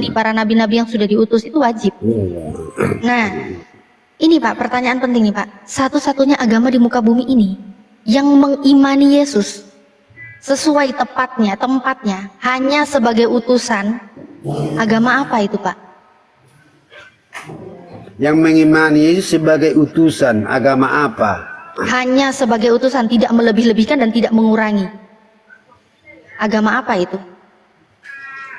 mengimani para nabi-nabi yang sudah diutus itu wajib. Nah, ini Pak, pertanyaan penting nih Pak. Satu-satunya agama di muka bumi ini yang mengimani Yesus sesuai tempatnya, hanya sebagai utusan, agama apa itu Pak? Yang mengimani Yesus sebagai utusan, agama apa? Hanya sebagai utusan, tidak melebih-lebihkan dan tidak mengurangi. Agama apa itu?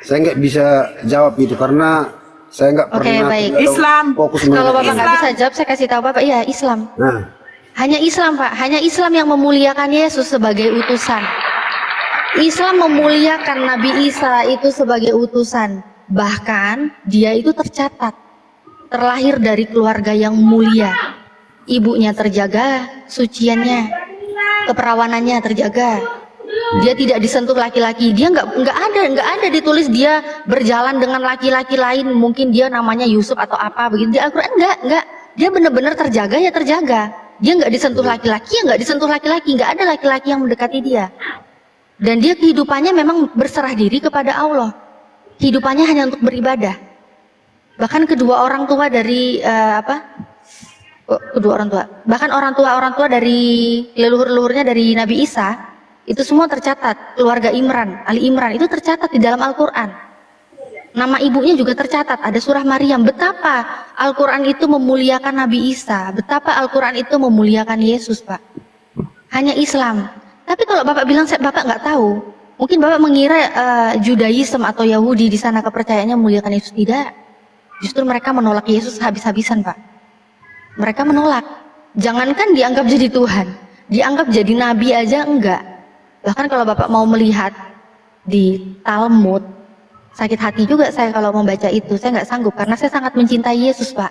Saya nggak bisa jawab itu karena saya nggak pernah baik. Islam. fokus Kalau Bapak mengenai nggak bisa jawab, saya kasih tahu Bapak, iya Islam. Nah, Hanya Islam Pak, hanya Islam yang memuliakan Yesus sebagai utusan. Islam memuliakan Nabi Isa itu sebagai utusan. Bahkan dia itu tercatat, terlahir dari keluarga yang mulia. Ibunya terjaga, suciannya, keperawanannya terjaga. Dia tidak disentuh laki-laki. Dia nggak ada ditulis dia berjalan dengan laki-laki lain. Mungkin dia namanya Yusuf atau apa begitu. Di Al-Quran nggak. Dia benar-benar terjaga ya terjaga. Dia nggak disentuh laki-laki, ya nggak disentuh laki-laki. Nggak ada laki-laki yang mendekati dia. Dan dia kehidupannya memang berserah diri kepada Allah. Kehidupannya hanya untuk beribadah. Bahkan kedua orang tua dari bahkan orang tua dari leluhur-leluhurnya dari Nabi Isa itu semua tercatat. Keluarga Imran, Ali Imran itu tercatat di dalam Al-Quran. Nama ibunya juga tercatat, ada surah Maryam. Betapa Al-Quran itu memuliakan Nabi Isa, betapa Al-Quran itu memuliakan Yesus Pak. Hanya Islam. Tapi kalau Bapak bilang Bapak nggak tahu, mungkin Bapak mengira Judaism atau Yahudi di sana kepercayaannya memuliakan Yesus. Tidak. Justru mereka menolak Yesus habis-habisan Pak. Mereka menolak. Jangankan dianggap jadi Tuhan, dianggap jadi Nabi aja enggak. Bahkan kalau Bapak mau melihat di Talmud, sakit hati juga saya kalau membaca itu. Saya nggak sanggup karena saya sangat mencintai Yesus Pak.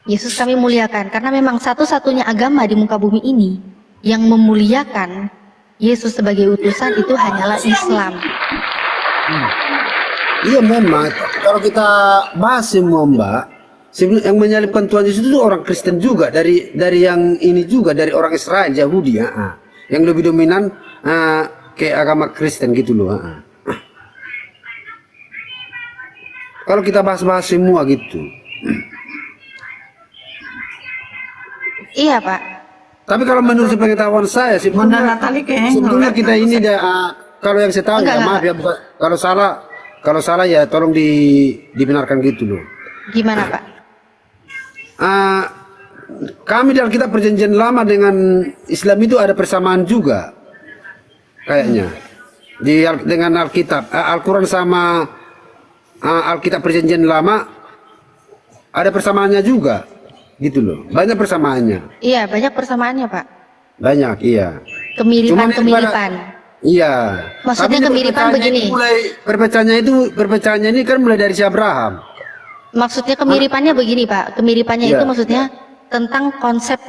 Yesus kami muliakan karena memang satu-satunya agama di muka bumi ini yang memuliakan Yesus sebagai utusan itu hanyalah Islam. iya memang kalau kita bahas semua Mbak, yang menyalibkan Tuhan Yesus itu orang Kristen juga, dari yang ini juga, dari orang Israel, Yahudi ya. Yang lebih dominan ke agama Kristen gitu loh. Kalau kita bahas-bahas semua gitu. Iya Pak. Tapi kalau menurut pengetahuan saya sebetulnya kita ini kalau yang saya tahu ya maaf ya, bukan, kalau salah ya tolong dibenarkan gitu loh. Gimana Pak? Kami dalam kitab perjanjian lama dengan Islam itu ada persamaan juga kayaknya dengan Alkitab, Al-Quran sama Alkitab perjanjian lama ada persamaannya juga gitu loh, banyak persamaannya. Iya banyak persamaannya Pak. Banyak iya. Kemiripan. Iya. Maksudnya tapi kemiripan begini. Perpecahannya itu kan mulai dari si Abraham. Maksudnya kemiripannya begini Pak. Kemiripannya itu maksudnya tentang konsep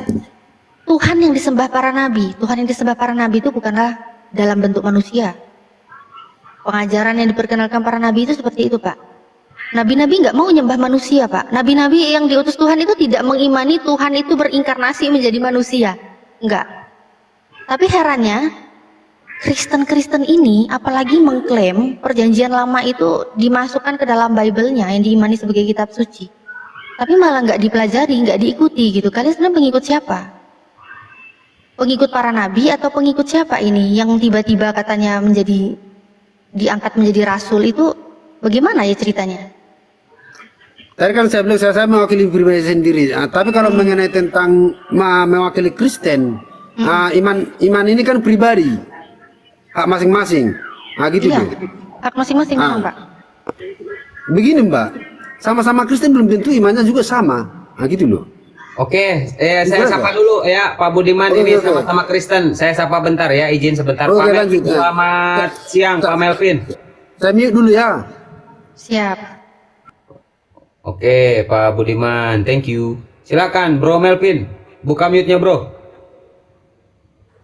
Tuhan yang disembah para nabi. Tuhan yang disembah para nabi itu bukanlah dalam bentuk manusia. Pengajaran yang diperkenalkan para nabi itu seperti itu Pak. Nabi-nabi nggak mau nyembah manusia Pak. Nabi-nabi yang diutus Tuhan itu tidak mengimani Tuhan itu berinkarnasi menjadi manusia. Enggak. Tapi herannya Kristen-Kristen ini apalagi mengklaim perjanjian lama itu dimasukkan ke dalam Bible-nya yang diimani sebagai kitab suci. Tapi malah nggak dipelajari, nggak diikuti gitu. Kalian sebenarnya pengikut siapa? Pengikut para nabi atau pengikut siapa ini yang tiba-tiba katanya diangkat menjadi rasul itu bagaimana ya ceritanya? Tadi kan saya bilang saya mewakili pribadi sendiri. Tapi kalau mengenai tentang mewakili Kristen, iman ini kan pribadi, hak masing-masing. Gitu Iya, loh. hak masing-masing Pak. Begini Mbak, sama-sama Kristen belum tentu imannya juga sama. Gitu loh. Oke, saya sapa dulu ya Pak Budiman, ini sama-sama Kristen. Saya sapa bentar ya, izin sebentar. Pak Melvin, selamat siang Pak Melvin. Saya mute dulu ya. Siap. Oke Pak Budiman, thank you. Silakan Bro Melvin, buka mute-nya Bro.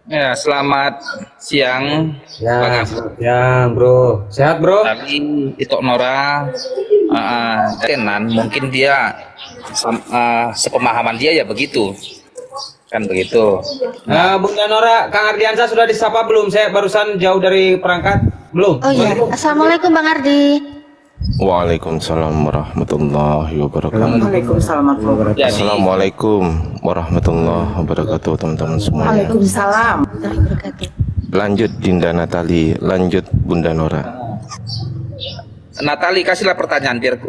Ya, selamat siang. Ya, selamat siang Bro. Sehat Bro? Tapi itu Nora, Kenan mungkin dia sepemahaman dia ya begitu, kan begitu. Bunda Nora, Kang Ardiansa sudah disapa belum? Saya barusan jauh dari perangkat, belum? Oh iya, Assalamualaikum Bang Ardi. Waalaikumsalam warahmatullahi wabarakatuh. Waalaikumsalam warahmatullahi wabarakatuh. Jadi, Assalamualaikum warahmatullahi wabarakatuh, teman-teman semuanya. Waalaikumsalam. Lanjut Dinda Natali, lanjut Bunda Nora. Natali, kasihlah pertanyaan biar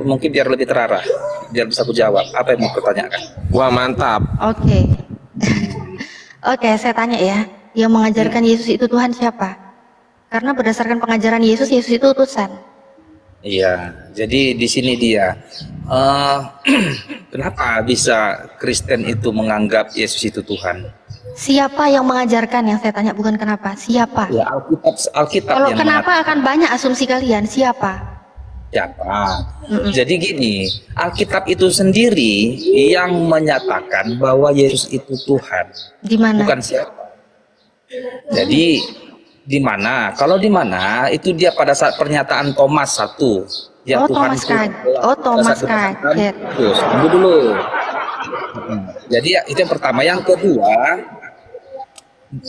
lebih terarah, biar bisa aku jawab. Apa yang mau pertanyakan? Wah, mantap. Oke. Oke, saya tanya ya. Yang mengajarkan Yesus itu Tuhan siapa? Karena berdasarkan pengajaran Yesus, Yesus itu utusan. Iya, jadi di sini dia. Kenapa bisa Kristen itu menganggap Yesus itu Tuhan? Siapa yang mengajarkan, yang saya tanya, bukan kenapa. Siapa? Ya, Alkitab Kalau yang kenapa akan banyak asumsi kalian. Siapa? siapa? Jadi gini, Alkitab itu sendiri yang menyatakan bahwa Yesus itu Tuhan, Di mana? bukan siapa. Jadi di mana? Kalau di mana itu dia pada saat pernyataan Thomas 1. Ya Oh, Tuhan Thomas kaget. Oh, Thomas kaget. Terus tunggu dulu. Jadi ya, itu yang pertama. Yang kedua,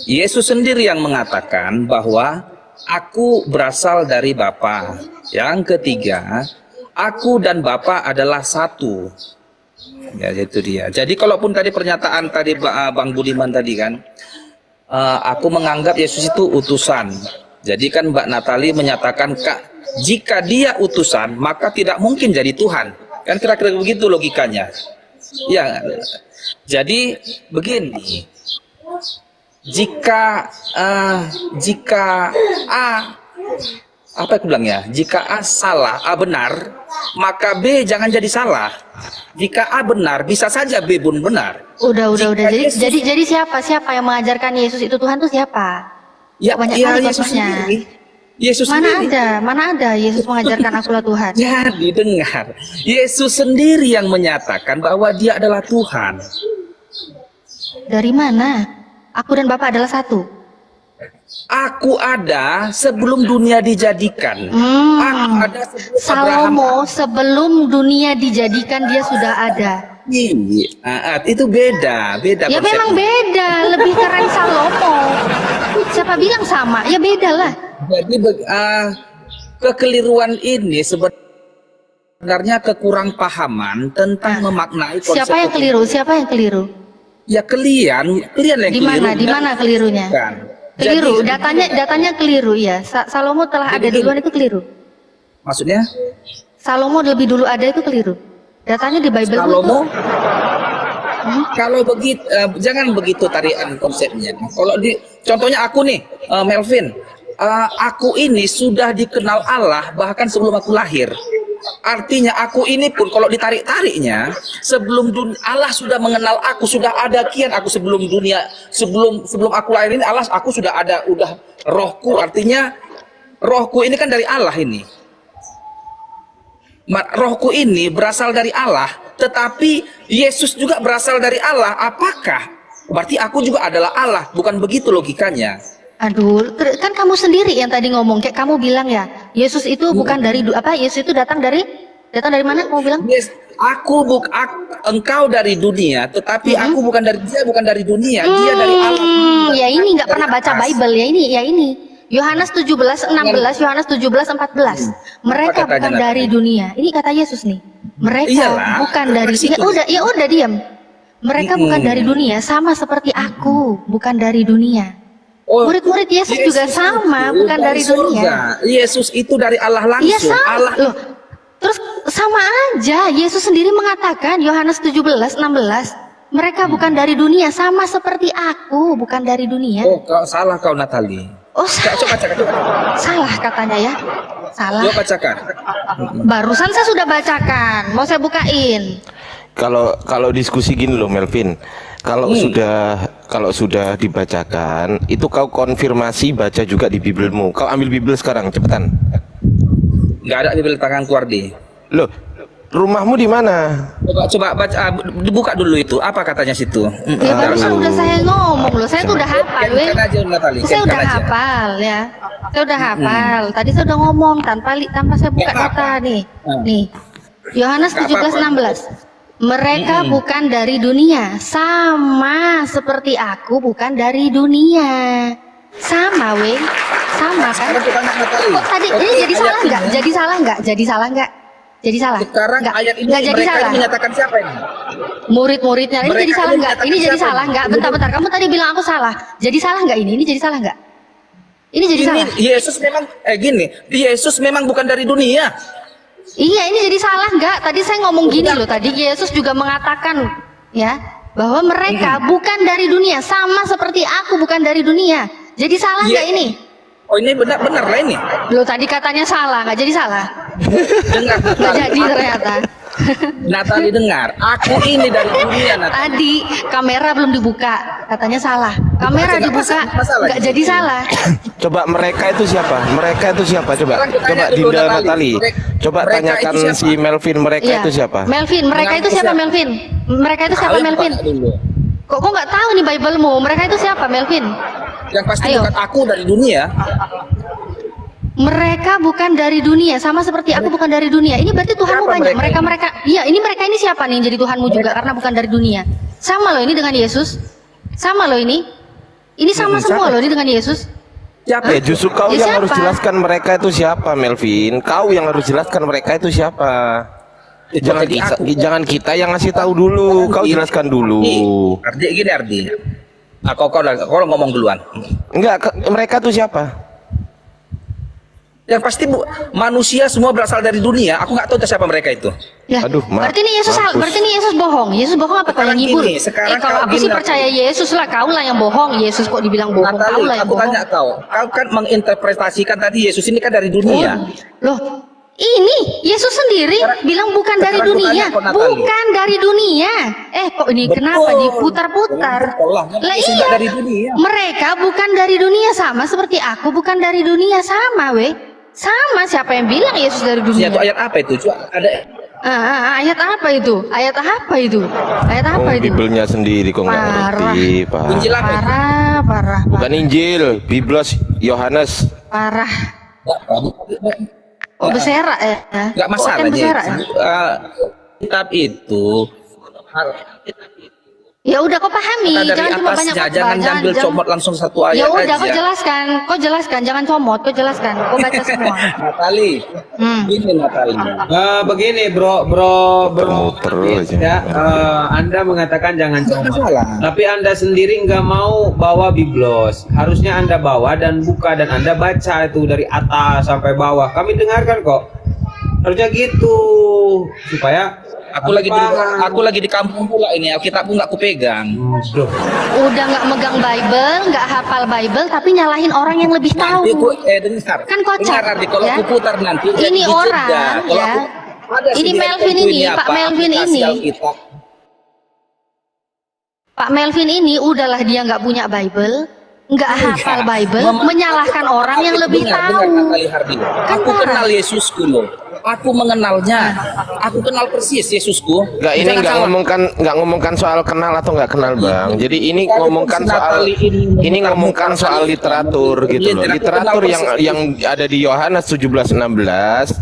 Yesus sendiri yang mengatakan bahwa aku berasal dari Bapa. Yang ketiga, aku dan Bapa adalah satu. Ya, itu dia. Jadi kalaupun tadi pernyataan tadi Bang Budiman tadi kan, aku menganggap Yesus itu utusan. Jadi kan Mbak Natali menyatakan, Kak, jika dia utusan, maka tidak mungkin jadi Tuhan. Kan kira-kira begitu logikanya. Ya, jadi begini. Jika A, apa aku bilang ya? Jika A salah, A benar, maka B jangan jadi salah. Jika A benar, bisa saja B pun benar. Udah. Jika Yesus- Jadi siapa yang mengajarkan Yesus itu Tuhan itu siapa? Ya, Banyak ya kali Yesus contohnya. sendiri. Yesus sendiri. Mana ada Yesus mengajarkan akulah Tuhan. Jadi dengar, Yesus sendiri yang menyatakan bahwa dia adalah Tuhan. Dari mana? Aku dan Bapa adalah satu. Aku ada sebelum dunia dijadikan. Aku ada sebelum Salomo sebelum dunia dijadikan dia sudah ada. Iya, itu beda Ya konsepnya. memang beda, lebih keren Salomo. Siapa bilang sama? Ya beda lah. Jadi kekeliruan ini sebenarnya kekurang pahaman tentang memaknai konsep. Siapa yang keliru? Siapa yang keliru? Ya kalian yang Di keliru. mana? Di mana kelirunya? Bukan. Keliru. Jadi- Datanya keliru ya. Salomo telah ada Jadi duluan itu keliru. Maksudnya Salomo lebih dulu ada itu keliru. Datanya di Bible Salomo. Kalau begitu, jangan begitu tarian konsepnya. Kalau contohnya aku nih, Melvin, aku ini sudah dikenal Allah bahkan sebelum aku lahir. Artinya aku ini pun kalau ditarik-tariknya, sebelum Allah sudah mengenal aku, sudah ada kian aku sebelum dunia, sebelum aku lahir ini aku sudah ada, udah rohku. Artinya rohku ini kan dari Allah ini. Rohku ini berasal dari Allah, tetapi Yesus juga berasal dari Allah. Apakah berarti aku juga adalah Allah? Bukan begitu logikanya. Aduh, kan kamu sendiri yang tadi ngomong, kayak kamu bilang ya, Yesus itu bukan dari Yesus itu datang dari mana? Kamu bilang? Yes, engkau dari dunia, tetapi aku bukan dari dunia, dia dari Allah. Ya ini nggak pernah baca Bible ya ini. Yohanes 17:16, Yohanes 17:14. Mereka Apa katanya bukan dari dunia. Ini kata Yesus nih. Mereka Iyalah, bukan dari situ. ya udah diam. Mereka bukan dari dunia, sama seperti aku, bukan dari dunia. Oh, Murid-murid Yesus juga sama, itu bukan dari surga. dunia. Yesus itu dari Allah langsung. Iya sama Allah loh. Terus sama aja, Yesus sendiri mengatakan Yohanes 17:16, mereka bukan dari dunia, sama seperti aku, bukan dari dunia. Oh, salah kau Natali. Oh, Coba bacakan. salah katanya ya. Salah. Coba bacakan. Barusan saya sudah bacakan, mau saya bukain. Kalau diskusi gini loh Melvin, kalau sudah dibacakan itu kau konfirmasi baca juga di Bibelmu. Kau ambil Bibel sekarang cepetan. Nggak ada Bibel tangan keluar di. Loh, rumahmu di mana? Coba baca, dibuka dulu itu. Apa katanya situ? Ya barusan udah saya ngomong loh, saya tuh udah hafal, weh. Kan aja Natali. Saya udah aja. hafal ya. Saya udah hafal. Tadi saya udah ngomong tanpa saya buka Nggak apa-apa. data nih. Nih. Yohanes Nggak 17:16. Mereka bukan dari dunia, sama seperti aku bukan dari dunia. Sama, weh. Sama kan? Sekarang kita nggak Natali. Kok tadi Oke, ini jadi salah ayat nggak? ini- Jadi salah nggak? Jadi salah nggak? Jadi salah? Sekarang Nggak, ayat ini nggak jadi mereka salah. ini menyatakan siapa ini? Murid-muridnya ini Mereka jadi salah ini nggak? menyatakan Ini jadi siapa salah ini? nggak? Bentar-bentar, kamu tadi bilang aku salah. Jadi salah nggak ini? Ini jadi salah nggak? Ini jadi Ini salah. Yesus memang gini, Yesus memang bukan dari dunia. Iya, ini jadi salah nggak? Tadi saya ngomong gini loh. Tadi Yesus juga mengatakan ya bahwa mereka bukan dari dunia, sama seperti aku bukan dari dunia. Jadi salah nggak Iya. ini? Oh ini benar-benar lah ini. Lo tadi katanya salah, nggak jadi salah. Dengar, Nggak Natali. jadi ternyata. Natali dengar, aku ini dari dunia Natali. Tadi kamera belum dibuka, katanya salah. Kamera Nggak dibuka, masalah. nggak jadi salah. Coba mereka itu siapa? Mereka itu siapa? Coba, Sekarang kita coba tanya dulu, Dinda Natali. Natali. Coba Mereka tanyakan itu siapa? si Melvin, mereka Iya. itu siapa? Melvin, mereka Mengaku itu siapa siapa? Melvin? Mereka itu siapa Kalian Melvin? tanya dulu. Kok nggak tahu nih Biblemu? Mereka itu siapa Melvin? Yang pasti Ayo. bukan aku dari dunia. Mereka bukan dari dunia, sama seperti aku bukan dari dunia. Ini berarti Tuhanmu Siapa banyak. mereka Mereka, iya, ini mereka ini siapa nih yang jadi Tuhanmu juga karena bukan dari dunia. Sama loh ini dengan Yesus. Sama loh ini. Ini sama semua loh ini dengan Yesus. Siapa? Ya justru kau Ya, yang harus siapa? jelaskan mereka itu siapa, Melvin. Kau yang harus jelaskan mereka itu siapa. Jangan jadi kita, aku. jangan kita yang ngasih tahu dulu. Kau Ardi, jelaskan dulu. Ardi, gini Ardi. Kau ngomong duluan. Enggak, mereka itu siapa? Yang pasti manusia semua berasal dari dunia. Aku nggak tahu siapa mereka itu. Ya, Aduh, berarti ini Yesus mampus. berarti ini Yesus bohong. Yesus bohong apa kau yang Sekarang ngibur? gini, sekarang Kalau kau aku sih gini, percaya Yesus lah, kau lah yang bohong. Yesus kok dibilang bohong, kau Natali, lah yang aku bohong. tanya kau kan menginterpretasikan tadi Yesus ini kan dari dunia. Loh, ini Yesus sendiri bilang bukan dari sekarang aku dunia, tanya kau, Natali. bukan dari dunia. Kok ini Betul. kenapa diputar-putar? Betul lah, Lah Yesus iya, nggak dari dunia. mereka bukan dari dunia sama seperti aku bukan dari dunia sama, weh. Sama, siapa yang bilang Yesus dari dunia? Ya, itu ayat apa itu? Coba ada Ayat apa itu? Ayat apa itu? Ayat apa Oh, itu? Bibelnya sendiri kok nggak Parah. ngerti, Pak. Injil apa itu? Parah, Bukan Injil, Biblos, Yohanes. parah. Kok beserak ya? Nggak Kok masalah kan beserak ya? kitab itu Ya udah kau pahami, dari jangan cuma banyak atasnya, khotbah, jangan ambil comot langsung satu ayat Ya udah kau aja. jelaskan, jangan comot, kau jelaskan, kau baca semua. Natali, ini Natali. Begini bro Muter-muter aja. ya, Anda mengatakan jangan comot, Salah. tapi Anda sendiri nggak mau bawa biblos. Harusnya Anda bawa dan buka dan Anda baca itu dari atas sampai bawah. Kami dengarkan kok. Harusnya gitu supaya Aku lagi di kampung pula ini, Alkitabku nggak kupegang. Duh. Udah nggak megang Bible, nggak hafal Bible, tapi nyalahin orang yang lebih Nanti tahu. dengar. Kan kocak, Dengar nanti kalau ya. aku putar nanti. Ini jadi orang, jeda. Kalau ya. ada Ini sendiri Melvin aku ini, Pak Melvin aplikasi ini. Alkitab. Pak Melvin ini udahlah dia nggak punya Bible, nggak hafal Bible, menyalahkan orang yang lebih Dengar, tahu. Natali Hardi. Kan Aku parah. kenal Yesusku loh. Aku mengenalnya. Aku kenal persis Yesusku. Enggak, ini Jangan salah. nggak ngomongkan soal kenal atau nggak kenal, Bang. Jadi ini Kalau ngomongkan si soal Natali ini ngomongkan soal literatur gitu loh. Iya, aku Literatur kenal yang ada di Yohanes 17:16,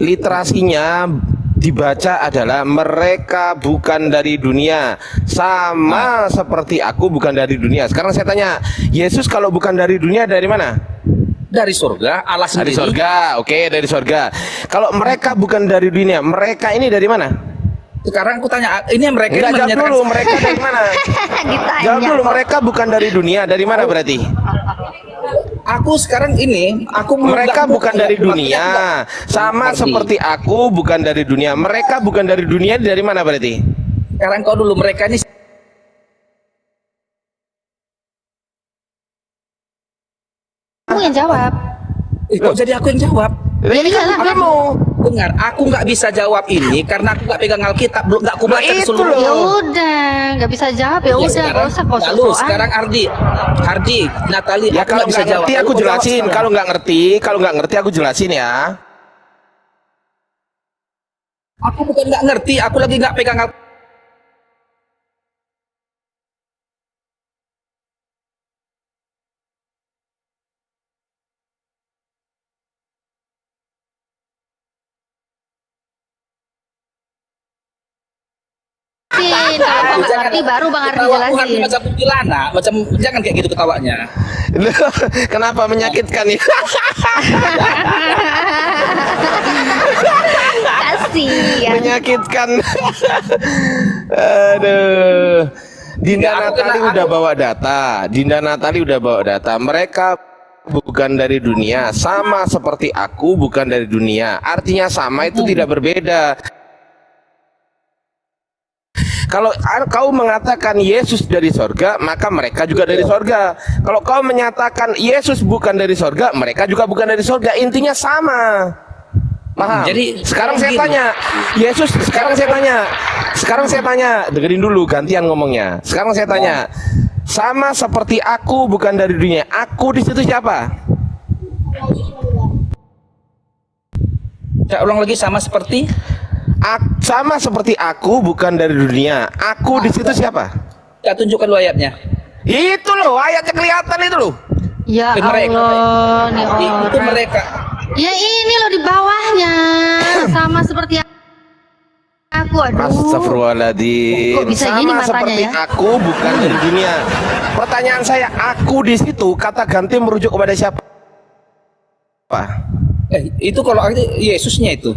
literasinya dibaca adalah mereka bukan dari dunia, sama seperti aku bukan dari dunia. Sekarang saya tanya, Yesus kalau bukan dari dunia dari mana? Dari surga, Allah Dari sendiri. sorga, oke, dari sorga. Kalau mereka bukan dari dunia, mereka ini dari mana? Sekarang aku tanya, ini mereka Enggak, ini jawab menyatakan dulu, mereka dari mana? Ditanya. Jawab dulu, mereka bukan dari dunia, dari mana berarti? aku sekarang ini, aku Mereka nggak- bukan dari nggak- dunia, nggak- sama Ardi. seperti aku bukan dari dunia. Mereka bukan dari dunia, dari mana berarti? Sekarang kau dulu, mereka ini Kamu yang jawab. kok jadi aku yang jawab? Ya iyalah, kan. Kamu. Dengar, aku nggak bisa jawab ini karena aku nggak pegang Alkitab, belum nggak aku baca Nah, itu keseluruhan. Ya udah, nggak bisa jawab ya udah, nggak usah kau lalu sok-sokan. sekarang Hardi, Natali, Ya aku kalau nggak bisa nggak jawab. ngerti aku Aku jawab jelasin. sekarang. Kalau nggak ngerti aku jelasin ya. Aku bukan nggak ngerti, aku lagi nggak pegang Alkitab. Kalau kau nggak ngerti baru Bang Ardi Ketawa aku jelasin. macam kuntilanak, macam jangan kayak gitu ketawanya. Kenapa menyakitkan ya? Kasihan. Menyakitkan. Aduh. Dinda Natali udah bawa data. Dinda Natali udah bawa data. Mereka bukan dari dunia, sama seperti aku bukan dari dunia. Artinya sama itu tidak berbeda. Kalau kau mengatakan Yesus dari sorga, maka mereka juga dari sorga. Kalau kau menyatakan Yesus bukan dari sorga, mereka juga bukan dari sorga. Intinya sama. Paham? Jadi sekarang saya tanya, Yesus. Sekarang saya tanya, dengerin dulu, gantian ngomongnya. Sekarang saya tanya, sama seperti aku bukan dari dunia. Aku di situ siapa? Saya ulang lagi, sama seperti Sama seperti aku bukan dari dunia. Aku di situ siapa? saya tunjukkan lu ayatnya. Itu loh, ayatnya kelihatan itu loh. Ya Mereka. Allah, nih Itu orang. mereka. Ya ini loh di bawahnya, sama seperti aku. Aduh. Astagfirullahaladzim. Kok bisa Sama gini matanya seperti ya? aku bukan dari dunia. Pertanyaan saya, aku di situ kata ganti merujuk kepada siapa? Itu kalau arti Yesusnya itu.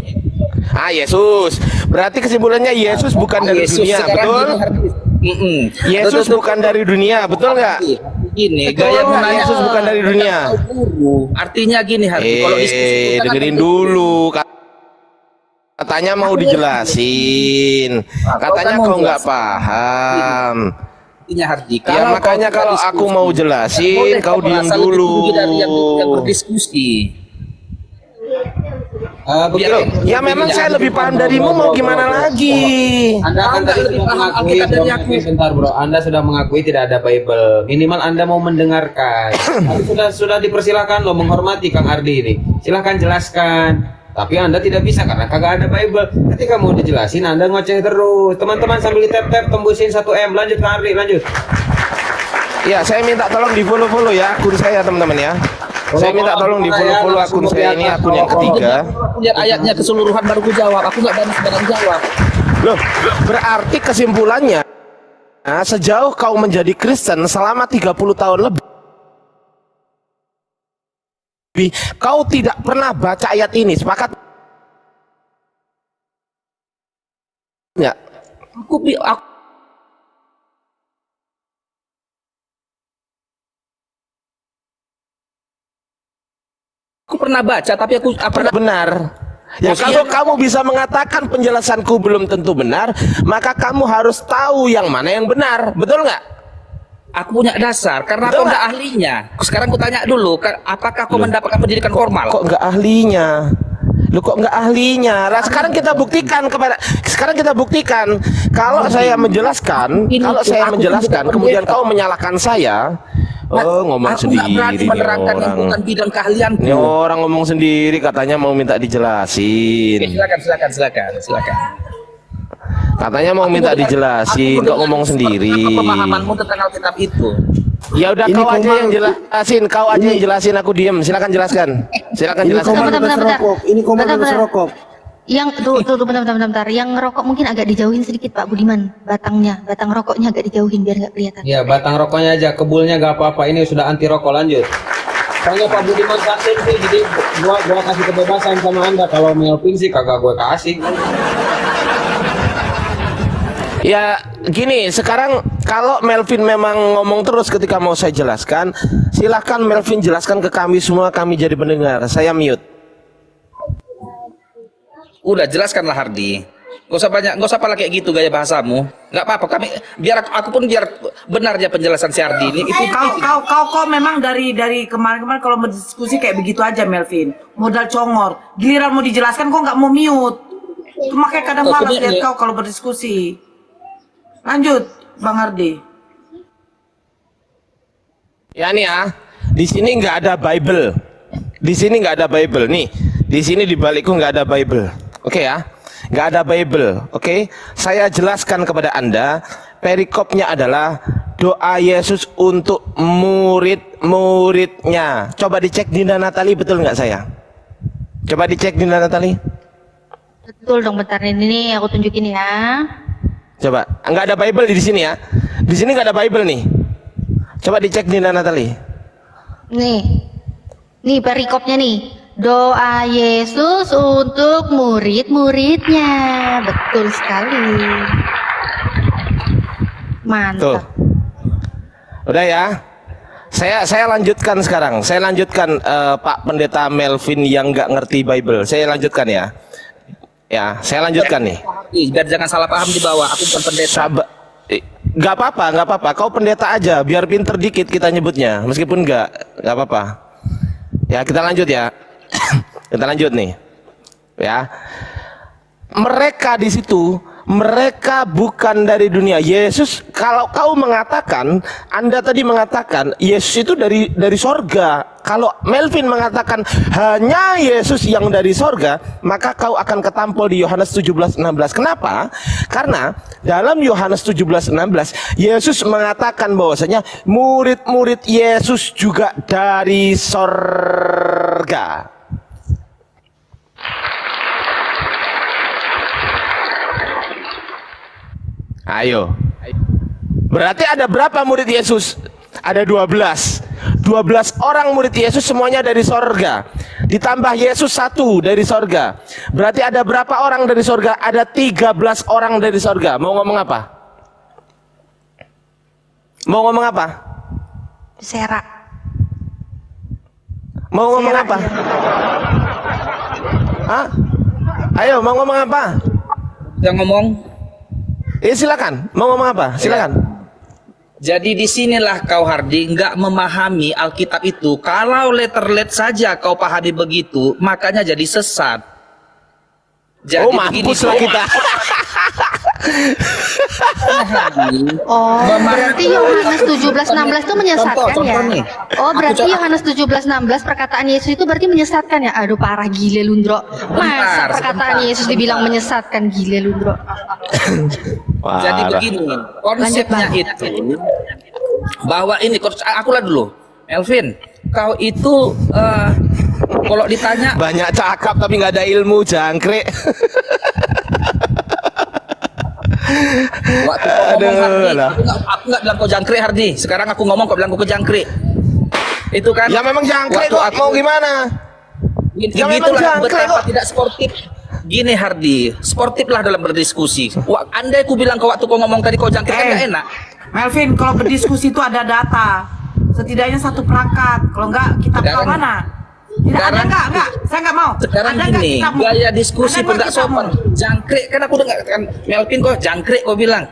Ah, Yesus. Berarti kesimpulannya Yesus bukan dari Yesus dunia, sekarang betul? gini, Hardi. Yesus bukan dari dunia, betul nggak? Gini, Betul gaya nggak? menanya Yesus bukan dari dunia. guru. Artinya gini, Hardi. Kalau diskusi kita kan Dengerin begitu. dulu. Katanya mau dijelasin. Katanya kan mau kau nggak jelasin. paham. Artinya, Hardi. Ya makanya kita kalau diskusi, aku mau jelasin, boleh kau diam merasa lebih dulu. tinggi dari yang berdiskusi. Ya memang saya lebih paham darimu, mau gimana lagi? Anda kan Anda tadi lebih sudah paham mengakui, Alkitab dari bro. aku. Sebentar bro, Anda sudah mengakui tidak ada Bible. Minimal Anda mau mendengarkan. Tapi sudah dipersilakan loh, menghormati Kang Ardi ini. Silahkan jelaskan. Tapi Anda tidak bisa karena kagak ada Bible. Ketika mau dijelasin Anda ngoceh terus. Teman-teman sambil tap-tap tembusin 1M. Lanjut Kang Ardi, lanjut. Ya, saya minta tolong di follow ya akun saya teman-teman ya. Saya minta tolong di follow akun saya ini, akun yang ketiga. Aku lihat ayatnya keseluruhan baru ku jawab. Aku nggak berani sebarang jawab. Loh, berarti kesimpulannya sejauh kau menjadi Kristen selama 30 tahun lebih, kau tidak pernah baca ayat ini, sepakat? Ya. Aku pernah baca, tapi aku pernah. Benar. Ya, kalau kamu bisa mengatakan penjelasanku belum tentu benar, maka kamu harus tahu yang mana yang benar, betul nggak? Aku punya dasar karena Betul aku nggak nggak? ahlinya. Sekarang aku tanya dulu, apakah aku mendapatkan pendidikan formal? Kok nggak ahlinya? Lu kok nggak ahlinya? Nah, sekarang kita buktikan kalau saya menjelaskan, kemudian kau menyalahkan saya. Oh, ngomong Aku nggak berani sendiri nih menerangkan yang orang. bukan bidang keahlianku. Ini orang ngomong sendiri, katanya mau minta dijelasin. Silakan. Katanya mau minta dijelasin, kok ngomong sendiri. Pemahamanmu tentang Alkitab itu. Ya udah, Ini kau aja Komang. yang jelasin, aku diem. Silakan jelaskan. Silakan Ini jelaskan. komandan Bentar. serokok. Ini komandan Bentar. serokok. Yang bentar. Yang ngerokok mungkin agak dijauhin sedikit Pak Budiman, batang rokoknya agak dijauhin biar nggak kelihatan. Ya batang rokoknya aja, kebulnya nggak apa-apa. Ini sudah anti rokok, lanjut. Soalnya Pak Budiman kasih sih, jadi gua kasih kebebasan sama Anda. Kalau Melvin sih kagak gue kasih. Ya gini, sekarang kalau Melvin memang ngomong terus ketika mau saya jelaskan, silahkan Melvin jelaskan ke kami semua, kami jadi pendengar. Saya mute. Udah jelaskanlah Hardi. Gak usah pala kayak gitu gaya bahasamu. Nggak apa-apa, biar aku pun biar benarnya penjelasan si Hardi ini. Itu Kau memang dari kemarin-kemarin kalau berdiskusi kayak begitu aja Melvin. Modal congor. Giliran mau dijelaskan kok nggak mau mute. Itu makanya kadang malas lihat kau kalau berdiskusi. Lanjut, Bang Ardi. Ya nih ya, di sini nggak ada Bible. Di sini nggak ada Bible nih. Di sini di balikku nggak ada Bible. Oke ya, nggak ada Bible. Oke, saya jelaskan kepada Anda. Perikopnya adalah doa Yesus untuk murid-muridnya. Coba dicek Dinda Natali, betul nggak saya? Coba dicek Dinda Natali. Betul dong, bentar ini aku tunjukin ya. Coba, nggak ada Bible di sini ya. Di sini nggak ada Bible nih. Coba dicek Dinda Natali. Nih perikopnya nih. Doa Yesus untuk murid-muridnya. Betul sekali. Tuh. Mantap. Udah ya. Saya lanjutkan sekarang. Saya lanjutkan Pak Pendeta Melvin yang nggak ngerti Bible. Saya lanjutkan ya. Ya, saya lanjutkan nih. Biar jangan salah paham di bawah. Aku bukan pendeta. Nggak apa-apa. Kau pendeta aja, biar pinter dikit kita nyebutnya. Meskipun nggak apa-apa. Ya, kita lanjut ya. Kita lanjut nih. Ya. Mereka di situ, mereka bukan dari dunia. Yesus, kalau kau mengatakan, Anda tadi mengatakan Yesus itu dari sorga. Kalau Melvin mengatakan hanya Yesus yang dari sorga, maka kau akan ketampol di Yohanes 17:16. Kenapa? Karena dalam Yohanes 17:16 Yesus mengatakan bahwasanya murid-murid Yesus juga dari sorga. Ayo. Berarti ada berapa murid Yesus? Ada 12. 12 orang murid Yesus semuanya dari sorga. Ditambah Yesus 1 dari sorga. Berarti ada berapa orang dari sorga? Ada 13 orang dari sorga. Mau ngomong apa? Mau ngomong apa? Serak. Mau ngomong apa? Hah? Ayo, mau ngomong apa? Yang ngomong. Silakan. Mau ngomong apa? Silakan. Jadi disinilah kau Hardi nggak memahami Alkitab itu. Kalau letter-let saja kau pahami begitu, makanya jadi sesat. Jadi Oh, mampus lah kita. Oh, berarti Yohanes 17:16 itu menyesatkan Contoh ya? nih. Oh, berarti Yohanes 17:16 perkataan Yesus itu berarti menyesatkan ya? Aduh, parah gile Lundro. Masa perkataan Yesus dibilang menyesatkan, gile Lundro. Jadi begini, konsepnya itu bahwa ini akulah dulu, Melvin, kau itu kalau ditanya Banyak cakap tapi nggak ada ilmu, jangkrik. waktu kau ngomong Hardi, aku nggak bilang kau jangkrik Hardi. Sekarang aku ngomong kau bilang kau jangkrik. Itu kan? Ya memang jangkrik kok, mau gimana? Ya memang Gitulah jangkrik betapa kok. tidak sportif. Gini Hardi, sportiflah dalam berdiskusi. Andai aku bilang kau waktu kau ngomong tadi kau jangkrik kan nggak enak. Melvin, kalau berdiskusi itu ada data. Setidaknya satu perangkat. Kalau enggak, kitab kau Sekarang- mana? Tidak ada sekarang- enggak. Saya enggak mau. Sekarang Ada enggak gini, kitabmu? gaya diskusi Ada pun enggak nggak sopan. kitabmu? Jangkrik kan aku dengar kan Melvin kok jangkrik kau bilang.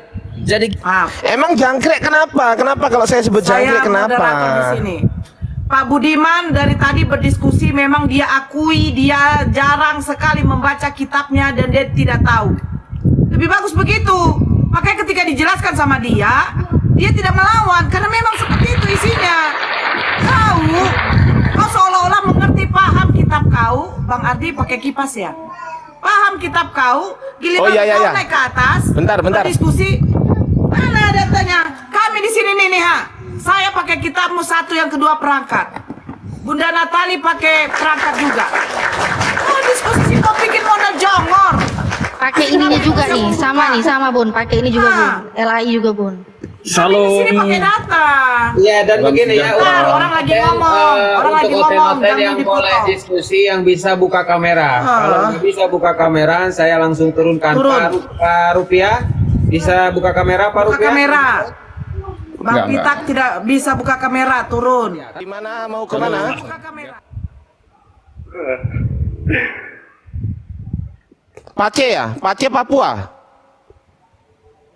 Jadi Maaf. Emang jangkrik kenapa? Kenapa kalau saya sebut jangkrik Saya kenapa? moderator di sini. Pak Budiman dari tadi berdiskusi, memang dia akui dia jarang sekali membaca kitabnya dan dia tidak tahu. Lebih bagus begitu. Makanya ketika dijelaskan sama dia tidak melawan karena memang seperti itu isinya. Kau seolah-olah mengerti, paham kitab kau. Bang Ardi pakai kipas ya. Paham kitab kau, giliran Oh, iya, iya, kau iya. naik ke atas, Bentar. berdiskusi. Mana datanya? Kami di sini nih ha. Saya pakai kitabmu satu, yang kedua perangkat. Bunda Natali pakai perangkat juga. Oh, diskusi kau bikin modal jongor. Pakai ininya juga nih, sama Bun. Pakai ini juga Bun. LAI juga Bun. Kami di sini pakai data. Ya, dan begini ya, Bentar, orang lagi ngomong. Orang lagi untuk ngomong, hotel-hotel jangan yang dipotong. boleh diskusi yang bisa buka kamera. Kalau nggak bisa buka kamera, saya langsung turunkan. Turun. Pak Rupiah, bisa buka kamera Pak Buka Rupiah? kamera. Bang Pitak tidak bisa buka kamera, turun. Gimana, mau kemana? Buka kamera. Pace ya? Pace Papua?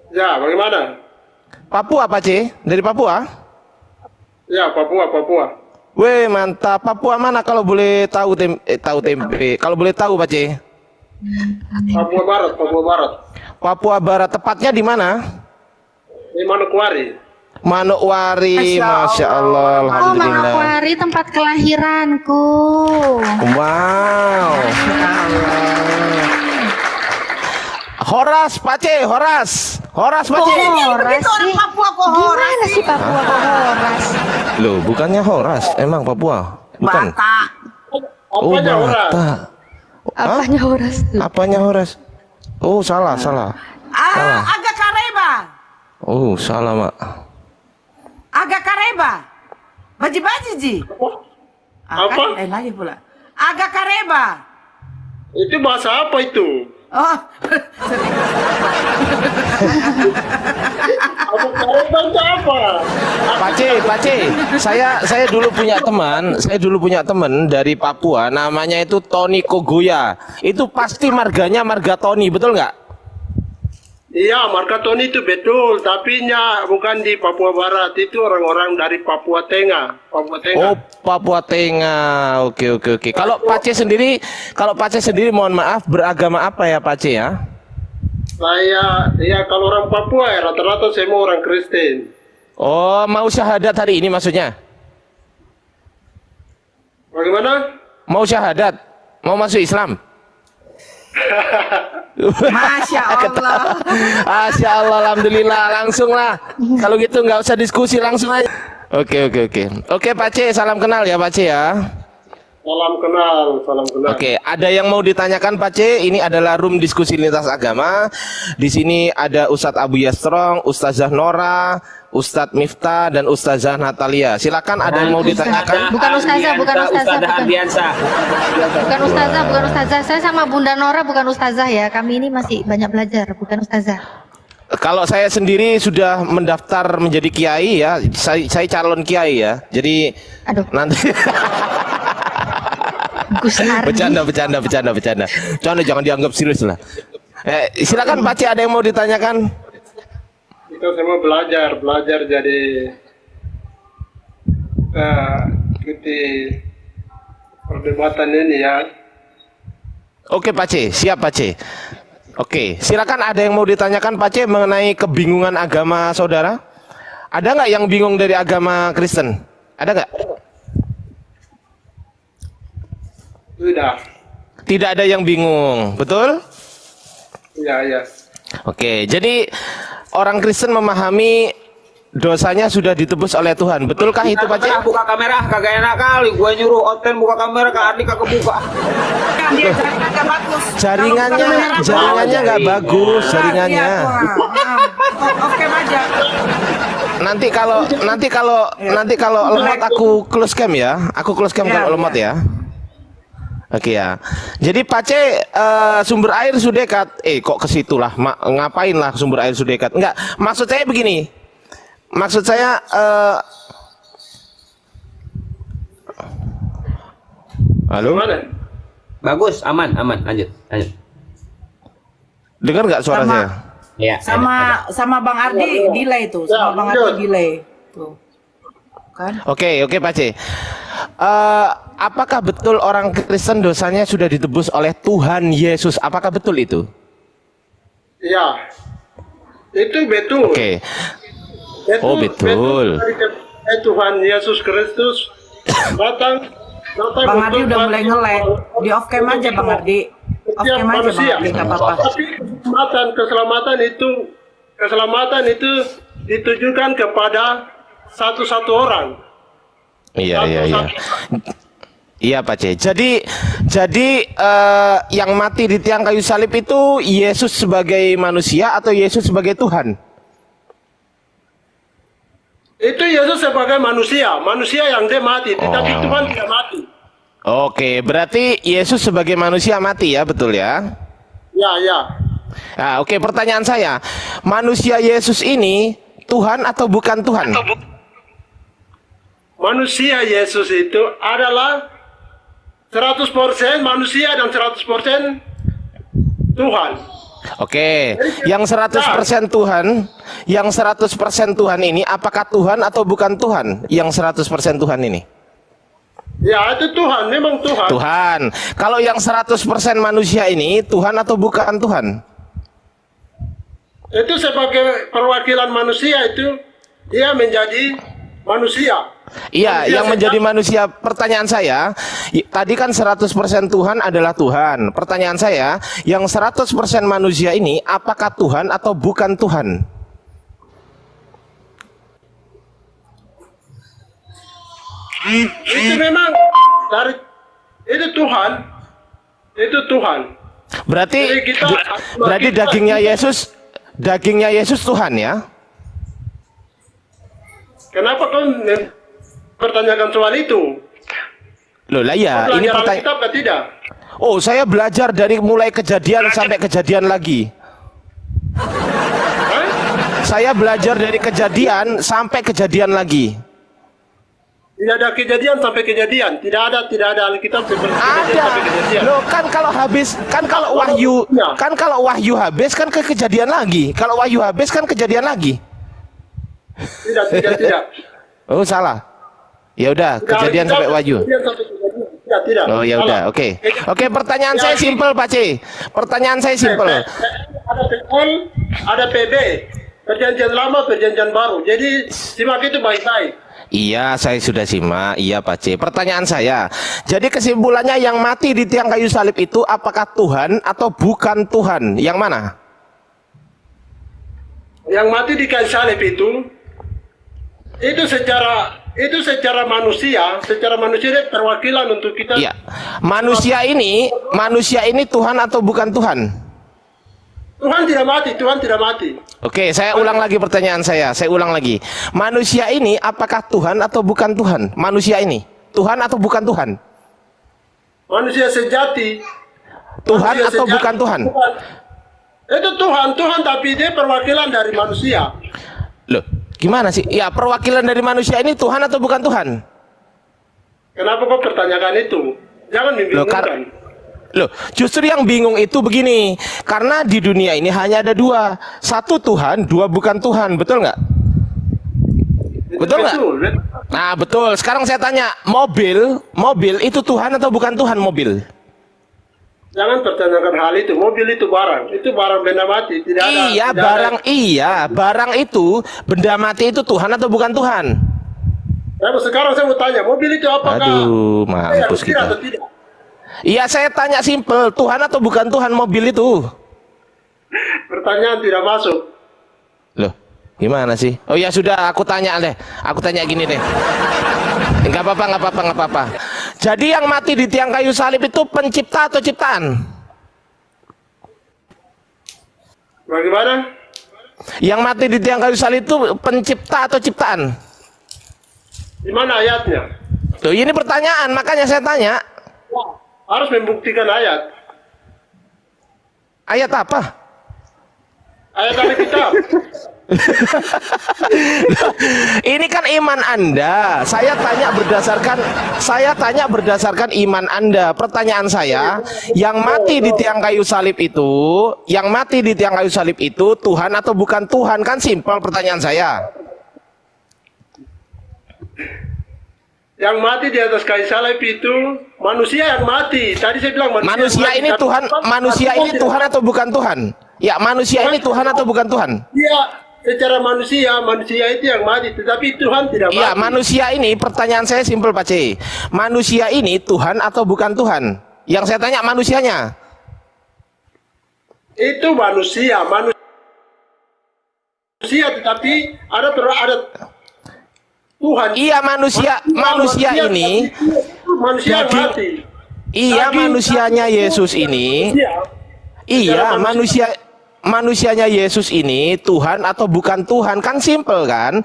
Ya, bagaimana? Papua Pace? Dari Papua? Ya, Papua. Weh, mantap. Papua mana kalau boleh tahu tempe? Kalau boleh tahu Pace? Papua Barat. Papua Barat, tepatnya di mana? Di Manokwari. Manokwari, Masya Allah, Oh, Alhamdulillah. Manokwari tempat kelahiranku. Wow. Horas, Pace, Horas Pace. Horas Itu orang sih. Papua kok Horas Gimana sih Papua kok Horas? Loh, bukannya Horas, emang Papua? Bukan. Batak. Oh, Apanya orang? Batak. Apanya Horas tuh? Apanya Horas? Oh, salah. Agak Kareba. Oh, salah, Mak. Agak Kareba. Baji-baji, Ji. Apa? Kan lain lagi pula. Agak kareba. Itu bahasa apa itu? Oh. Apa kareban itu apa? Pace, saya dulu punya teman dari Papua, namanya itu Tony Kogoya. Itu pasti marganya marga Tony, betul nggak? Iya, marga Tony itu betul, tapi bukan di Papua Barat, itu orang-orang dari Papua Tengah. Papua Tengah. Oh, Papua Tengah. Oke. Kalau Pace sendiri, mohon maaf, beragama apa ya Pace ya? Ya kalau orang Papua ya rata-rata semua orang Kristen. Oh, mau syahadat hari ini maksudnya? Bagaimana? Mau syahadat? Mau masuk Islam? Masya Allah. Masya Allah, alhamdulillah, langsung lah. Kalau gitu nggak usah diskusi, langsung aja. Oke. Oke, Pace, salam kenal ya Pace ya. Salam kenal. Oke, ada yang mau ditanyakan Pace? Ini adalah room diskusi lintas agama. Di sini ada Ustadz Abu Yastrong, Ustazah Nora, Ustadz Miftah, dan Ustazah Natalia. Silakan, ada yang mau ditanyakan? Bukan ustazah, bukan ustazah, Ustazah bukan. Ardiansah. Bukan ustazah. Saya sama Bunda Nora bukan ustazah ya. Kami ini masih banyak belajar, bukan ustazah. Kalau saya sendiri sudah mendaftar menjadi kiai ya, saya calon kiai ya. Jadi Aduh. nanti Gus Ardi. bercanda. Jangan dianggap serius lah. Silakan Pace, ada yang mau ditanyakan? Kita semua belajar jadi ikuti perdebatan ini ya. Oke Pace, siap Pace. Oke, silakan, ada yang mau ditanyakan Pace mengenai kebingungan agama saudara? Ada nggak yang bingung dari agama Kristen? Ada nggak? Sudah. Tidak ada yang bingung, betul? Iya. Oke, jadi orang Kristen memahami dosanya sudah ditebus oleh Tuhan, betulkah itu Pace? Buka kamera, kagak enak kali. Gue nyuruh Oten buka kamera, Kak Ardi kagak buka. Kan dia jaringan nggak bagus. Jaringannya nggak bagus, jaringannya. Oke aja. Nanti kalau lemot aku close cam ya, kalau lemot ya. Oke ya. Jadi Pace, sumber air Sudekat. Kok ke situ lah? Ngapain lah sumber air Sudekat? Enggak. Maksud saya begini. Maksud saya halo? Mana? Bagus, aman. Lanjut. Dengar nggak suara Sama. saya? Iya. Sama Bang Ardi delay tuh. Sama Bang Ardi delay. Tuh. Kan? Oke, Pace. Apakah betul orang Kristen dosanya sudah ditebus oleh Tuhan Yesus? Apakah betul itu? Iya. Itu betul. Oke. Oh, betul. Tuhan Yesus Kristus datang Bang Ardi udah mulai nge-lag. Di off cam aja Bang Ardi. Off setiap cam aja Bang manusia. Ardi, nggak apa-apa. Tapi keselamatan itu ditujukan kepada satu orang. Iya. Iya Pace. Jadi yang mati di tiang kayu salib itu Yesus sebagai manusia atau Yesus sebagai Tuhan? Itu Yesus sebagai manusia yang dia mati, tetapi Tuhan tidak mati. Oke, berarti Yesus sebagai manusia mati ya, betul ya? Ya. Nah, oke, pertanyaan saya, manusia Yesus ini Tuhan atau bukan Tuhan? Manusia Yesus itu adalah 100% manusia dan 100% Tuhan. Oke, yang 100% Tuhan ini apakah Tuhan atau bukan Tuhan? Yang 100% Tuhan ini? Ya, itu Tuhan, memang Tuhan. Tuhan. Kalau yang 100% manusia ini Tuhan atau bukan Tuhan? Itu sebagai perwakilan manusia itu dia menjadi manusia. Iya, yang menjadi manusia. Pertanyaan saya, tadi kan 100% Tuhan adalah Tuhan. Pertanyaan saya, yang 100% manusia ini apakah Tuhan atau bukan Tuhan? Itu memang itu Tuhan. Berarti Jadi berarti dagingnya Yesus Tuhan ya? Kenapa kau pertanyakan soal itu. Loh lah ya, Kau ini belajar pertanyaan. Alkitab atau tidak? Oh, saya belajar dari mulai kejadian sampai kejadian lagi. Hah? Saya belajar dari kejadian sampai kejadian lagi. Tidak ada kejadian sampai kejadian. Tidak ada Alkitab seperti kejadian Ada. sampai kejadian. Loh, kan kalau habis, kan kalau wahyu habis kan ke kejadian lagi. Kalau wahyu habis kan kejadian lagi. Tidak. Oh, salah. Ya udah, Tidak, kejadian Alkitab sampai wahyu. kejadian sampai kejadian. Tidak. Oh ya udah, Salah. oke. Oke, pertanyaan saya simpel, Pak C. Pertanyaan saya simpel. Ada PL, ada PB. Perjanjian lama, perjanjian baru. Jadi simak itu baik-baik. Iya, saya sudah simak. Iya, Pak C. Pertanyaan saya. Jadi kesimpulannya yang mati di tiang kayu salib itu apakah Tuhan atau bukan Tuhan? Yang mana? Yang mati di kayu salib itu secara manusia dia perwakilan untuk kita. Iya. Manusia ini Tuhan atau bukan Tuhan? Tuhan tidak mati. Oke, saya ulang lagi pertanyaan saya. Saya ulang lagi. Manusia ini apakah Tuhan atau bukan Tuhan? Manusia ini Tuhan atau bukan Tuhan? Manusia sejati. Tuhan Manusia atau sejati. bukan Tuhan? Itu Tuhan tapi dia perwakilan dari manusia. Loh, gimana sih? Ya, perwakilan dari manusia ini Tuhan atau bukan Tuhan? Kenapa kau pertanyakan itu? Jangan membingungkan. Loh, justru yang bingung itu begini, karena di dunia ini hanya ada dua, satu Tuhan, dua bukan Tuhan, betul nggak? Betul nggak? Nah betul. Sekarang saya tanya, mobil itu Tuhan atau bukan Tuhan mobil? Jangan pertanyakan hal itu. Mobil itu barang benda mati. Tidak ada. Iya, tidak barang ada. iya, barang itu benda mati itu Tuhan atau bukan Tuhan? Nah, sekarang saya mau tanya, mobil itu apakah? Aduh, mampus tidak kita. atau tidak? Iya, saya tanya simpel, Tuhan atau bukan Tuhan mobil itu? Pertanyaan tidak masuk. Loh, gimana sih? Oh ya sudah, aku tanya deh. Aku tanya gini deh. Enggak apa-apa. Jadi yang mati di tiang kayu salib itu pencipta atau ciptaan? Bagaimana? Yang mati di tiang kayu salib itu pencipta atau ciptaan? Di mana ayatnya? Tuh, ini pertanyaan, makanya saya tanya. Harus membuktikan ayat. Ayat apa? Ayat dari kitab. Ini kan iman Anda. Saya tanya berdasarkan iman Anda. Pertanyaan saya, yang mati di tiang kayu salib itu, Tuhan atau bukan Tuhan? Kan simpel pertanyaan saya. Yang mati di atas kayu salib itu manusia yang mati. Tadi saya bilang Manusia ini Tuhan, manusia ini Tuhan atau bukan Tuhan? Ya, manusia ini Tuhan atau bukan Tuhan? Iya, secara manusia itu yang mati, tetapi Tuhan tidak mati. Iya, manusia ini, pertanyaan saya simpel, Pak C. Manusia ini Tuhan atau bukan Tuhan? Yang saya tanya manusianya. Itu manusia, tetapi ada Tuhan. Iya, manusia ini. Manusia yang Daging- mati. Iya, manusianya Yesus ini. Iya, manusianya Yesus ini Tuhan atau bukan Tuhan? Kan simpel kan?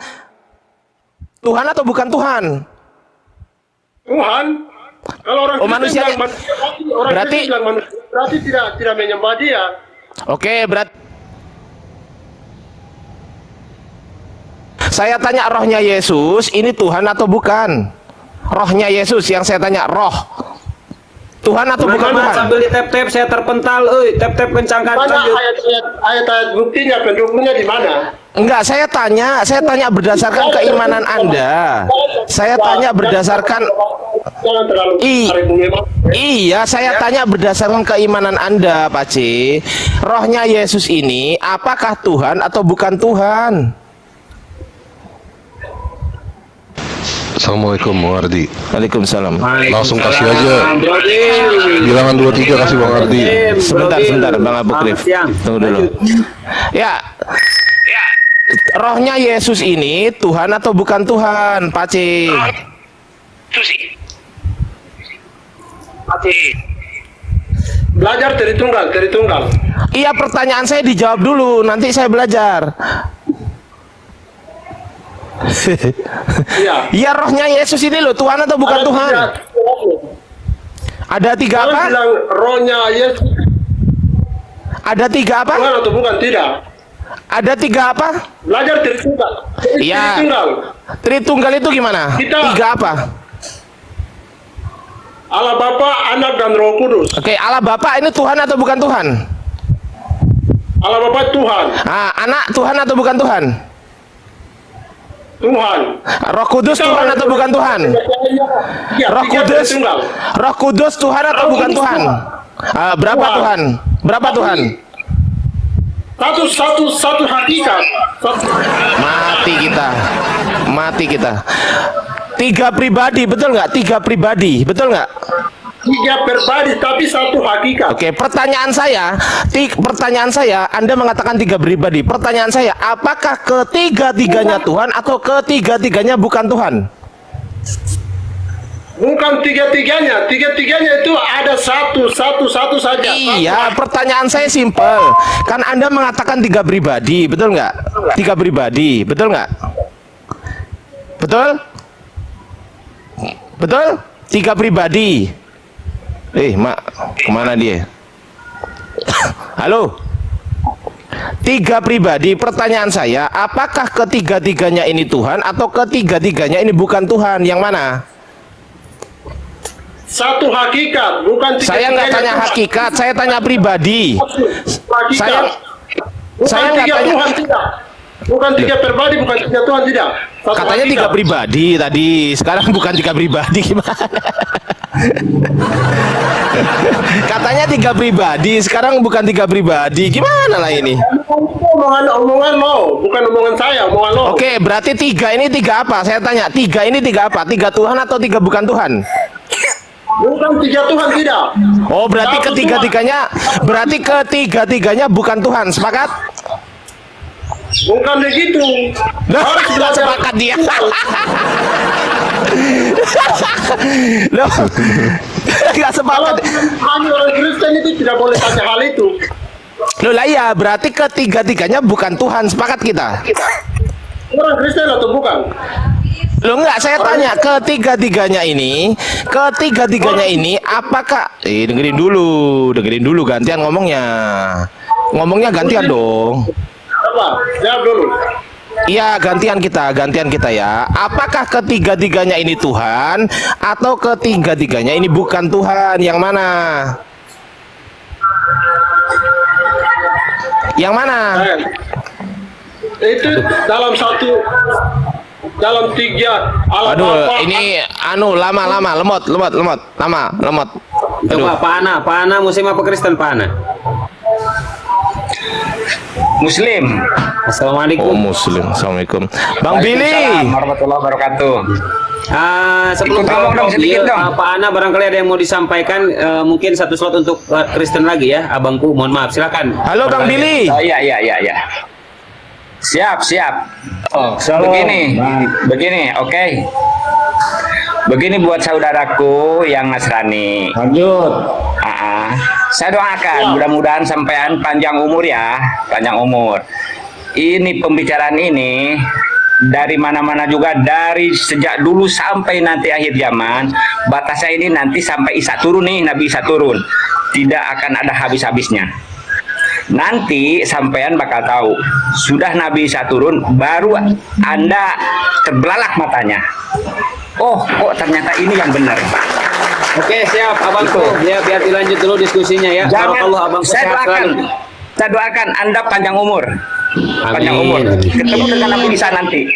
Tuhan atau bukan Tuhan? Tuhan. Kalau orang Oh, Kristen manusianya- bilang manusia mati, orang berarti- Kristen bilang manusia, berarti tidak menyembah dia. Oke, berarti saya tanya, rohnya Yesus ini Tuhan atau bukan? Rohnya Yesus yang saya tanya, roh Tuhan atau bukan Mana Tuhan? sambil di tap-tap saya terpental, tap-tap kencangkan. Mana lanjut. ayat buktinya, pendukungnya di mana? Enggak, saya tanya berdasarkan keimanan Anda. Saya tanya berdasarkan Jangan terlalu tarik memang. Iya, saya tanya berdasarkan keimanan Anda, Pak C. Rohnya Yesus ini apakah Tuhan atau bukan Tuhan? Assalamualaikum Bang Ardi. Waalaikumsalam. Langsung kasih aja. Bilangan 23 kasih Bang Ardi. Sebentar, Bang Abu Krif. Tunggu dulu. Ya. Rohnya Yesus ini Tuhan atau bukan Tuhan, Pak C? Belajar dari tunggal. Iya, pertanyaan saya dijawab dulu, nanti saya belajar. Iya. Iya, rohnya Yesus ini loh, Tuhan atau bukan Ada Tuhan? tiga. Ada tiga Jangan apa? bilang rohnya Yesus Ada tiga apa? Tuhan atau bukan, tidak. Ada tiga apa? Belajar Tritunggal. Iya. Tritunggal. Tritunggal itu gimana? Tiga apa? Allah Bapa, Anak dan Roh Kudus. Oke, Allah Bapa ini Tuhan atau bukan Tuhan? Allah Bapa Tuhan. Ah, Anak Tuhan atau bukan Tuhan? Tuhan. Roh Kudus Tuhan atau bukan Tuhan? Ya, Roh tiga Kudus, Tritunggal. Roh Kudus Tuhan atau Roh bukan Kudus Tuhan? Tuhan. Berapa Tuhan. Tuhan? Berapa Tuhan? Satu hakikat. Mati kita. Tiga pribadi, betul nggak? Tiga pribadi, betul nggak? Tiga pribadi tapi satu hakikat. Oke, pertanyaan saya, Anda mengatakan tiga pribadi. Pertanyaan saya, apakah ketiga-tiganya Tuhan atau ketiga-tiganya bukan Tuhan? Bukan tiga-tiganya itu ada satu saja. Iya, pertanyaan saya simpel. Kan Anda mengatakan tiga pribadi, betul nggak? Tiga pribadi, betul nggak? Betul? Betul? Tiga pribadi. Mak, kemana dia? Halo? Tiga pribadi, pertanyaan saya, apakah ketiga-tiganya ini Tuhan atau ketiga-tiganya ini bukan Tuhan? Yang mana? Satu hakikat, bukan tiga-tiganya. Saya nggak tanya Tuhan. hakikat, saya tanya pribadi. Hakikat. Saya Bukan nggak tiga tanya. Tuhan, tidak. Bukan tiga pribadi, bukan tiga Tuhan, tidak. Satu Katanya hakikat. tiga pribadi tadi, sekarang bukan tiga pribadi, gimana? Katanya tiga pribadi, sekarang bukan tiga pribadi, gimana lah ini? Omongan lo, bukan omongan saya, omongan lo. Oke, berarti tiga ini tiga apa? Saya tanya, tiga ini tiga apa? Tiga Tuhan atau tiga bukan Tuhan? Bukan tiga Tuhan, tidak. Oh, berarti Satu ketiga-tiganya bukan Tuhan, sepakat? Bukan begitu. Loh, Harus nggak belajar. sepakat dia. Loh, nggak Kalau sepakat. hanya orang Kristen itu tidak boleh tanya hal itu. Loh lah ya, berarti ketiga-tiganya bukan Tuhan, sepakat kita? Orang Kristen atau bukan? Loh enggak, saya tanya ketiga-tiganya ini apakah dengerin dulu gantian ngomongnya gantian dong. Apa? Jawab dulu. Iya, gantian kita ya. Apakah ketiga-tiganya ini Tuhan atau ketiga-tiganya ini bukan Tuhan? Yang mana? Yang mana? Itu dalam tiga Allah Aduh, Bapa. ini lama, lemot. Aduh. Coba Pak Ana Muslim apa Kristen Pak Ana? Muslim. Assalamualaikum. Oh, Muslim. Assalamualaikum. Bang Billy. Waalaikumsalam warahmatullahi wabarakatuh. Sebelum Ikut ngomong dong, sedikit dong. Pak Ana barangkali ada yang mau disampaikan, mungkin satu slot untuk Kristen lagi ya, abangku. Mohon maaf, silakan. Halo Bang Billy. Oh iya. Siap. Oh, begini, oke. Begini buat saudaraku yang Nasrani. Lanjut. Saya doakan mudah-mudahan sampean panjang umur ya, panjang umur. Ini pembicaraan ini dari mana-mana juga, dari sejak dulu sampai nanti akhir zaman. Batasnya ini nanti sampai Isa turun nih, Nabi Isa turun. Tidak akan ada habis-habisnya. Nanti sampean bakal tahu, sudah Nabi Isa turun, baru Anda terbelalak matanya. Oh, kok ternyata ini yang benar. Oke, siap abangku. Ya, biar dilanjut dulu diskusinya ya. Barakallah abangku, sehat selalu. Saya doakan Anda panjang umur. Panjang umur. Ketemu dengan Nabi Isa nanti.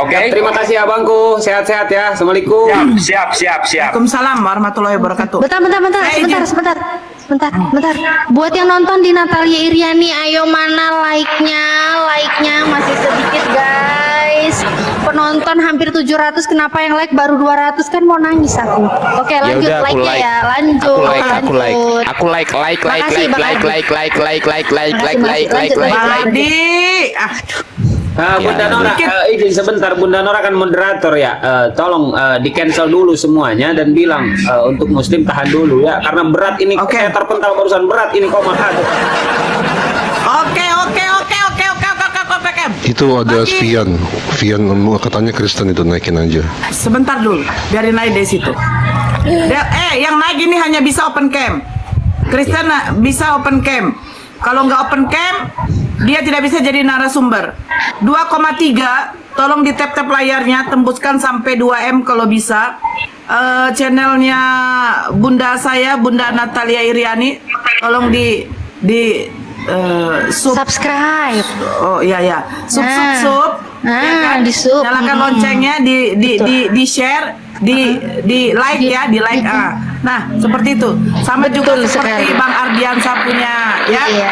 Oke. Terima kasih abangku. Sehat-sehat ya. Assalamualaikum. Siap. Waalaikumsalam warahmatullahi wabarakatuh. Sebentar. Buat yang nonton di Natalia Iriani, ayo mana like-nya masih sedikit guys. Penonton hampir 700, kenapa yang like baru 200, kan mau nangis aku. Oke, lanjut Yaudah, aku like-nya like. ya, lanjut. Aku like. Makasih, Bang Adi. Bunda Nora, izin sebentar, Bunda Nora kan moderator ya. Tolong di cancel dulu semuanya dan bilang untuk Muslim tahan dulu ya, karena berat ini. Saya terpental barusan berat ini kok mahal. Oke. Kem. Itu ada Bagi- Vian katanya Kristen itu, naikin aja. Sebentar dulu, biarin naik dari situ. Yang naik ini hanya bisa open cam. Kristen bisa open cam. Kalau nggak open cam, dia tidak bisa jadi narasumber. 2,3, tolong di tap-tap layarnya, tembuskan sampai 2M kalau bisa. Channelnya Bunda saya, Bunda Natalia Iriani, tolong di Subscribe. Oh iya ya, sub. Di sub. Nyalakan loncengnya, di share, di like ya, di like. Nah, seperti itu. Sama juga Betul seperti sekali. Bang Ardiansa punya ya. Iya.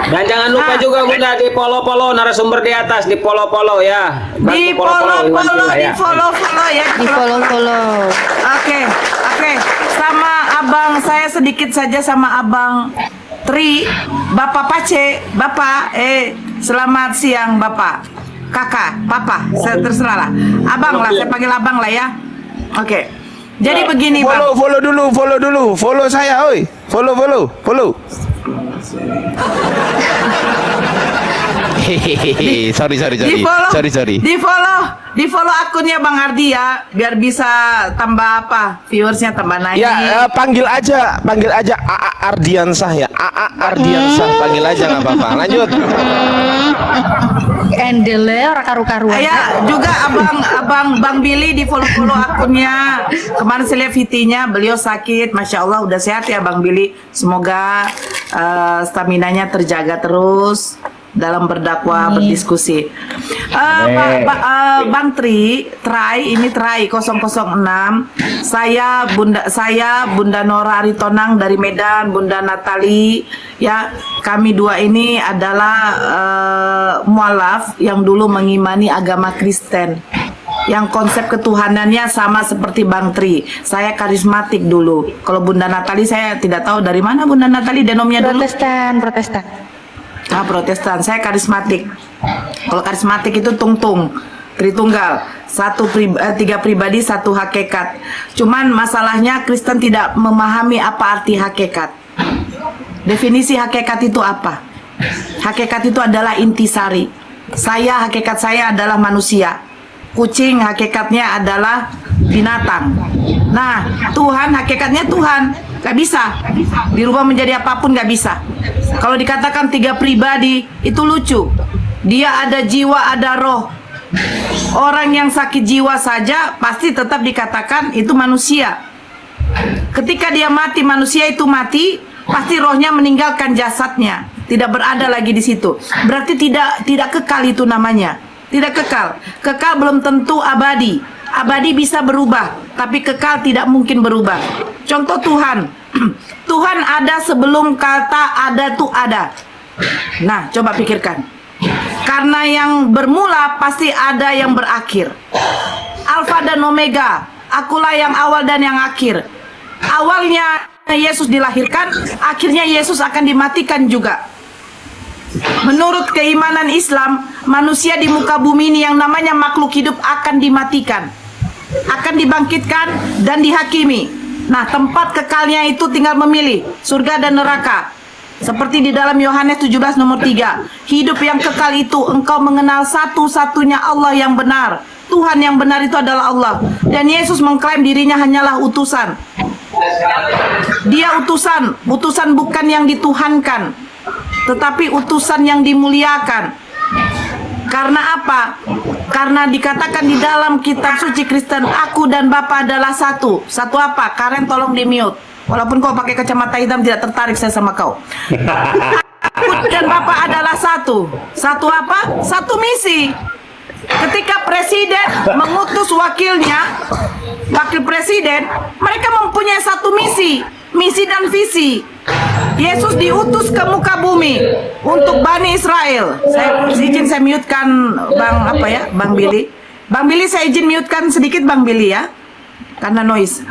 Dan jangan lupa juga Bunda di follow narasumber di atas, di follow ya. Bantu Di follow ya. ya. Di follow. Oke. Sama abang saya sedikit saja sama abang Tri, Bapak Pace, Bapak, selamat siang Bapak, Kakak, Papa, saya terserah lah. Abang lah, saya panggil abang lah ya. Oke. Jadi begini Bang. Follow dulu. Follow saya, oi. Follow. Hehehe. Sorry. Di follow akunnya Bang Ardi ya, biar bisa tambah viewersnya tambah naik. Ya, panggil aja AA Ardiansah ya. AA Ardiansah, panggil aja nggak apa-apa. Lanjut. Endele orang karu-karuan. Ya, juga Bang Billy di follow akunnya. Kemarin saya lihat VT-nya, beliau sakit, Masya Allah udah sehat ya Bang Billy. Semoga staminanya terjaga terus dalam berdakwah, berdiskusi. Bang Tri ini Trai 006. Saya Bunda Nora Aritonang dari Medan, Bunda Natali ya. Kami dua ini adalah mualaf yang dulu mengimani agama Kristen, yang konsep ketuhanannya sama seperti Bang Tri. Saya karismatik dulu. Kalau Bunda Natali saya tidak tahu dari mana Bunda Natali denomnya dulu. Protestan. Protestan. Saya karismatik. Kalau karismatik itu tungtung, Tritunggal, tiga pribadi, satu hakikat. Cuman masalahnya Kristen tidak memahami apa arti hakikat. Definisi hakikat itu apa? Hakikat itu adalah intisari. Hakikat saya adalah manusia. Kucing hakikatnya adalah binatang. Nah, Tuhan hakikatnya Tuhan. Gak bisa dirubah menjadi apapun, gak bisa. Kalau dikatakan tiga pribadi itu lucu. Dia ada jiwa, ada roh. Orang yang sakit jiwa saja pasti tetap dikatakan itu manusia. Ketika dia mati, manusia itu mati, pasti rohnya meninggalkan jasadnya, tidak berada lagi di situ. Berarti tidak kekal itu namanya. Tidak kekal. Kekal belum tentu abadi. Abadi bisa berubah, tapi kekal tidak mungkin berubah. Contoh Tuhan. Tuhan ada sebelum kata ada tuh ada. Nah, coba pikirkan. Karena yang bermula pasti ada yang berakhir. Alfa dan Omega. Akulah yang awal dan yang akhir. Awalnya Yesus dilahirkan, akhirnya Yesus akan dimatikan juga. Menurut keimanan Islam, manusia di muka bumi ini yang namanya makhluk hidup akan dimatikan, akan dibangkitkan dan dihakimi. Nah, tempat kekalnya itu tinggal memilih surga dan neraka. Seperti di dalam Yohanes 17 nomor 3. Hidup yang kekal itu engkau mengenal satu-satunya Allah yang benar. Tuhan yang benar itu adalah Allah. Dan Yesus mengklaim dirinya hanyalah utusan. Dia utusan bukan yang dituhankan, tetapi utusan yang dimuliakan. Karena apa? Karena dikatakan di dalam kitab suci Kristen, aku dan Bapa adalah satu. Satu apa? Karen tolong di mute. Walaupun kau pakai kacamata hitam, tidak tertarik saya sama kau. Aku dan Bapa adalah satu. Satu apa? Satu misi. Ketika presiden mengutus wakilnya, wakil presiden, mereka mempunyai satu misi dan visi. Yesus diutus ke muka bumi untuk Bani Israel. Saya izin saya mute-kan Bang Billy. Bang Billy saya izin mute-kan sedikit Bang Billy ya. Karena noise.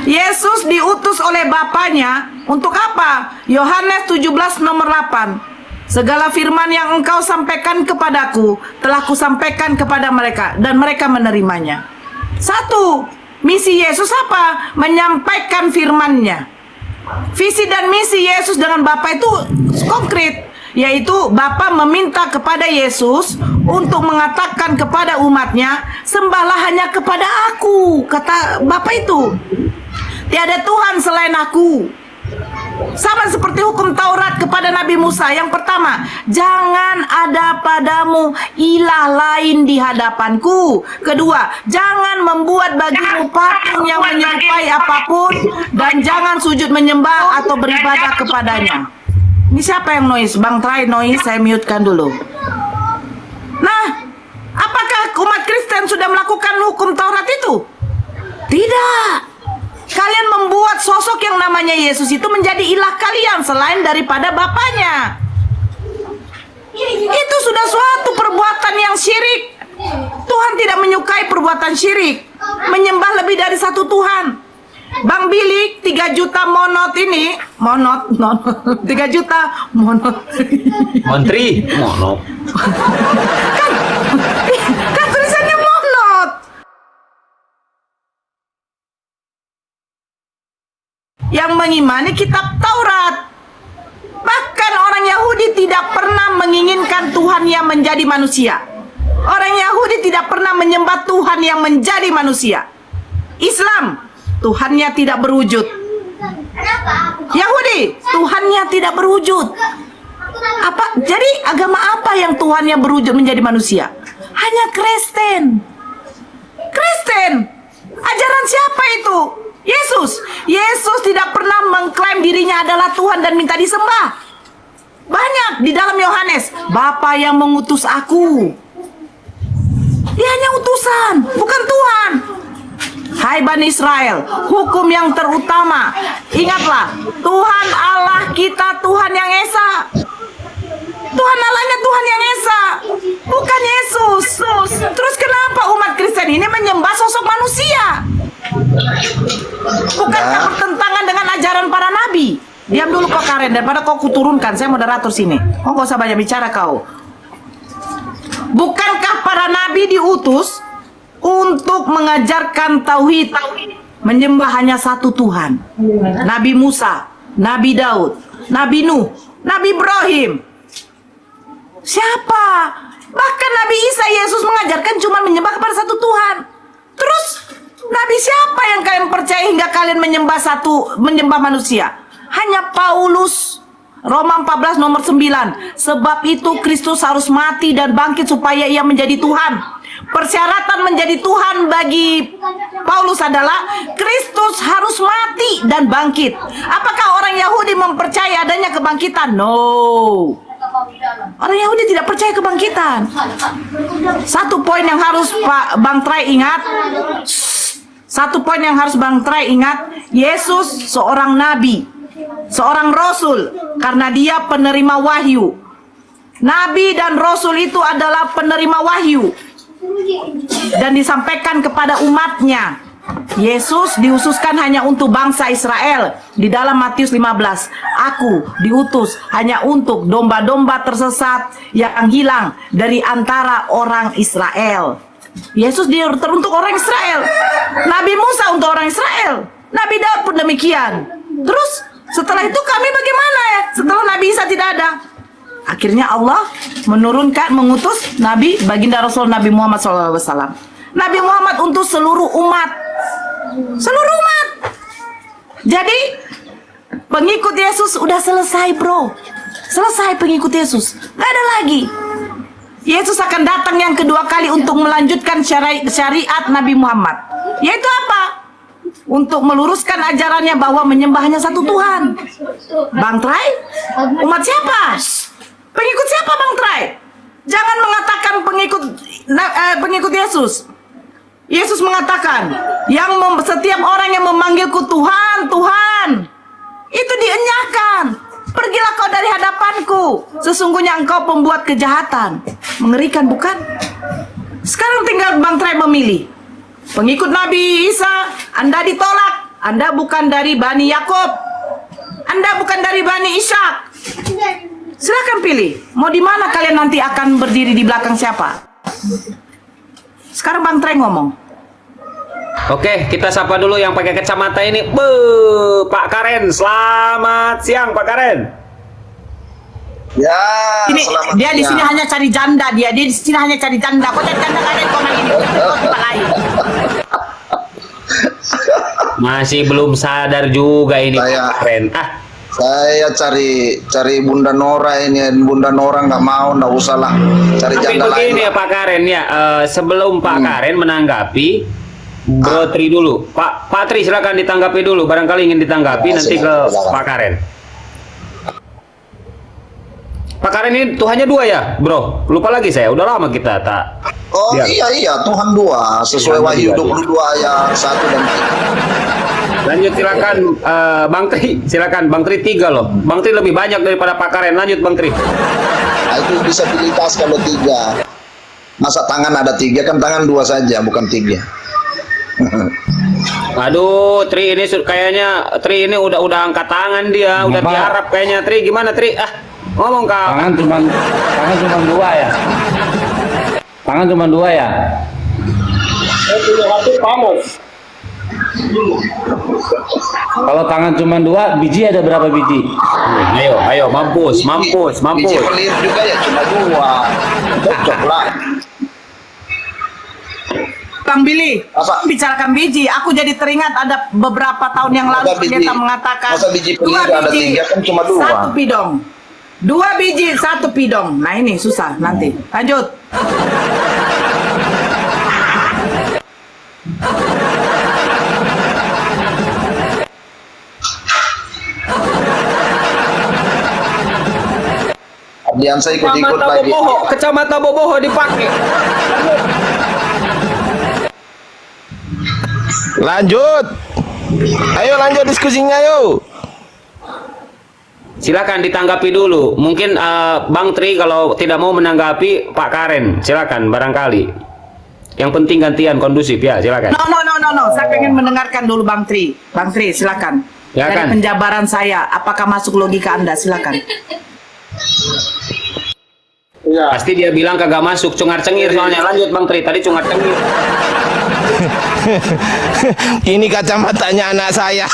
Yesus diutus oleh Bapaknya untuk apa? Yohanes 17 nomor 8. Segala firman yang engkau sampaikan kepadaku telah kusampaikan kepada mereka dan mereka menerimanya. Satu, misi Yesus apa? Menyampaikan firman-Nya. Visi dan misi Yesus dengan Bapa itu konkret. yaitu Bapa meminta kepada Yesus untuk mengatakan kepada umatnya, sembahlah hanya kepada aku. Kata Bapa itu, tiada Tuhan selain aku. Sama seperti hukum Taurat kepada Nabi Musa. Yang pertama, jangan ada padamu ilah lain di hadapanku. Kedua, jangan membuat bagimu patung yang menyerupai apapun, dan jangan sujud menyembah atau beribadah kepadanya. Ini siapa yang noise? Bang Try noise, saya mute-kan dulu. Nah, apakah umat Kristen sudah melakukan hukum Taurat itu? Tidak. Kalian membuat sosok yang namanya Yesus itu menjadi ilah kalian selain daripada Bapaknya. Itu sudah suatu perbuatan yang syirik. Tuhan tidak menyukai perbuatan syirik, menyembah lebih dari satu Tuhan. Bang Bilik 3 juta monot ini, monot 3 juta monot. Menteri, monot. Kan tulisannya monot. Yang mengimani kitab Taurat. Bahkan orang Yahudi tidak pernah menginginkan Tuhan yang menjadi manusia. Orang Yahudi tidak pernah menyembah Tuhan yang menjadi manusia. Islam, Tuhannya tidak berwujud. Yahudi, Tuhannya tidak berwujud. Jadi agama apa yang Tuhannya berwujud menjadi manusia? Hanya Kristen. Kristen. Ajaran siapa itu? Yesus. Yesus tidak pernah mengklaim dirinya adalah Tuhan dan minta disembah. Banyak di dalam Yohanes, Bapa yang mengutus aku. Dia hanya utusan, bukan Tuhan. Hai Bani Israel, hukum yang terutama. Ingatlah, Tuhan Allah kita Tuhan yang Esa. Tuhan Allahnya Tuhan yang Esa, bukan Yesus. Terus kenapa umat Kristen ini menyembah sosok manusia? Bukankah bertentangan dengan ajaran para nabi? Diam dulu kau Karen, daripada kau kuturunkan. Saya moderator sini. Oh, gak usah banyak bicara kau. Bukankah para nabi diutus untuk mengajarkan tauhid, menyembah hanya satu Tuhan? Nabi Musa, Nabi Daud, Nabi Nuh, Nabi Ibrahim. Siapa? Bahkan Nabi Isa, Yesus mengajarkan cuma menyembah kepada satu Tuhan. Terus Nabi siapa yang kalian percaya hingga kalian menyembah manusia? Hanya Paulus. Roma 14 nomor 9. Sebab itu Kristus harus mati dan bangkit supaya ia menjadi Tuhan. Persyaratan menjadi Tuhan bagi Paulus adalah Kristus harus mati dan bangkit. Apakah orang Yahudi mempercayai adanya kebangkitan? No. Orang Yahudi tidak percaya kebangkitan. Satu poin yang harus Bang Try ingat. Satu poin yang harus Bang Try ingat, Yesus seorang nabi, seorang rasul, karena dia penerima wahyu. Nabi dan rasul itu adalah penerima wahyu dan disampaikan kepada umatnya. Yesus diususkan hanya untuk bangsa Israel. Di dalam Matius 15, aku diutus hanya untuk domba-domba tersesat yang hilang dari antara orang Israel. Yesus teruntuk orang Israel. Nabi Musa untuk orang Israel. Nabi Daud pun demikian. Terus setelah itu kami bagaimana ya? Setelah Nabi Isa tidak ada, akhirnya Allah mengutus Nabi baginda Rasul Nabi Muhammad SAW. Nabi Muhammad untuk seluruh umat. Seluruh umat. Jadi pengikut Yesus udah selesai bro. Selesai pengikut Yesus. Gak ada lagi. Yesus akan datang yang kedua kali untuk melanjutkan syariat Nabi Muhammad. Yaitu apa? Untuk meluruskan ajarannya bahwa menyembah hanya satu Tuhan. Bang Try, umat siapa? Pengikut siapa Bang Try? Jangan mengatakan pengikut Yesus. Yesus mengatakan, setiap orang yang memanggilku Tuhan, Tuhan, itu dienyahkan. Pergilah kau dari hadapanku, sesungguhnya engkau pembuat kejahatan. Mengerikan bukan? Sekarang tinggal Bang Try memilih. Pengikut Nabi Isa, Anda ditolak. Anda bukan dari Bani Yakob. Anda bukan dari Bani Ishak. Silakan pilih. Mau di mana kalian nanti akan berdiri di belakang siapa? Sekarang Bang Try ngomong. Oke, kita sapa dulu yang pakai kacamata ini. Pak Karen, selamat siang Pak Karen. Ya, Ini selamat dia di sini siang. hanya cari janda dia di sini hanya cari janda. Kok cari janda nggak ada kok lagi di tempat lain. Masih belum sadar juga ini Saya- Pak Karen. Saya cari Bunda Nora ini, Bunda Nora nggak mau, nggak usah lah cari Tapi janda lain. begini ya Pak Karen ya, sebelum Pak Karen menanggapi, Bro Tri dulu. Pak Tri silakan ditanggapi dulu, barangkali ingin ditanggapi Ya, nanti ke silakan. Pak Karen. Pak Karen ini Tuhannya 2 ya, Bro? Lupa lagi saya, udah lama kita tak. Oh Ya. iya, Tuhan 2 sesuai Tuhan Wahyu 2. 22 ayat 1 dan 3. Lanjut silakan Bang Tri, silakan Bang Tri 3 loh. Bang Tri lebih banyak daripada Pak Karen. Lanjut Bang Tri. Nah, itu disabilitas kalau 3. Masa tangan ada 3 kan tangan 2 saja bukan 3. Aduh, Tri ini kayaknya Tri ini udah angkat tangan dia, udah Kenapa? diharap kayaknya. Tri gimana Tri? Ngomong kau. Tangan cuma 2 ya. Tangan cuma 2 ya. Saya punya hati panas. Kalau tangan cuma 2, biji ada berapa biji? Ayo, mampus. Biji pelir juga ya cuma 2. Cocok lah. Bang Billy, Apa? bicarakan biji. Aku jadi teringat ada beberapa tahun yang lalu Masa biji- pendeta mengatakan masa biji pelir ada 3 kan cuma 2. 1 pidong. 2 biji 1 pidong. Nah ini susah nanti. Lanjut. Dian saya ikut-ikut lagi. Kecamatan Boboho dipakai. Lanjut. Ayo lanjut diskusinya yuk. Silakan ditanggapi dulu. Mungkin Bang Tri kalau tidak mau menanggapi Pak Karen, silakan barangkali. Yang penting gantian kondusif ya, silakan. No. Saya pengen mendengarkan dulu Bang Tri. Bang Tri, silakan. Silakan. Dari penjabaran saya, apakah masuk logika Anda? Silakan. Ya. Pasti dia bilang kagak masuk, cungar-cengir soalnya. Lanjut Bang Tri, tadi cungar-cengir. Ini kacamatanya anak saya.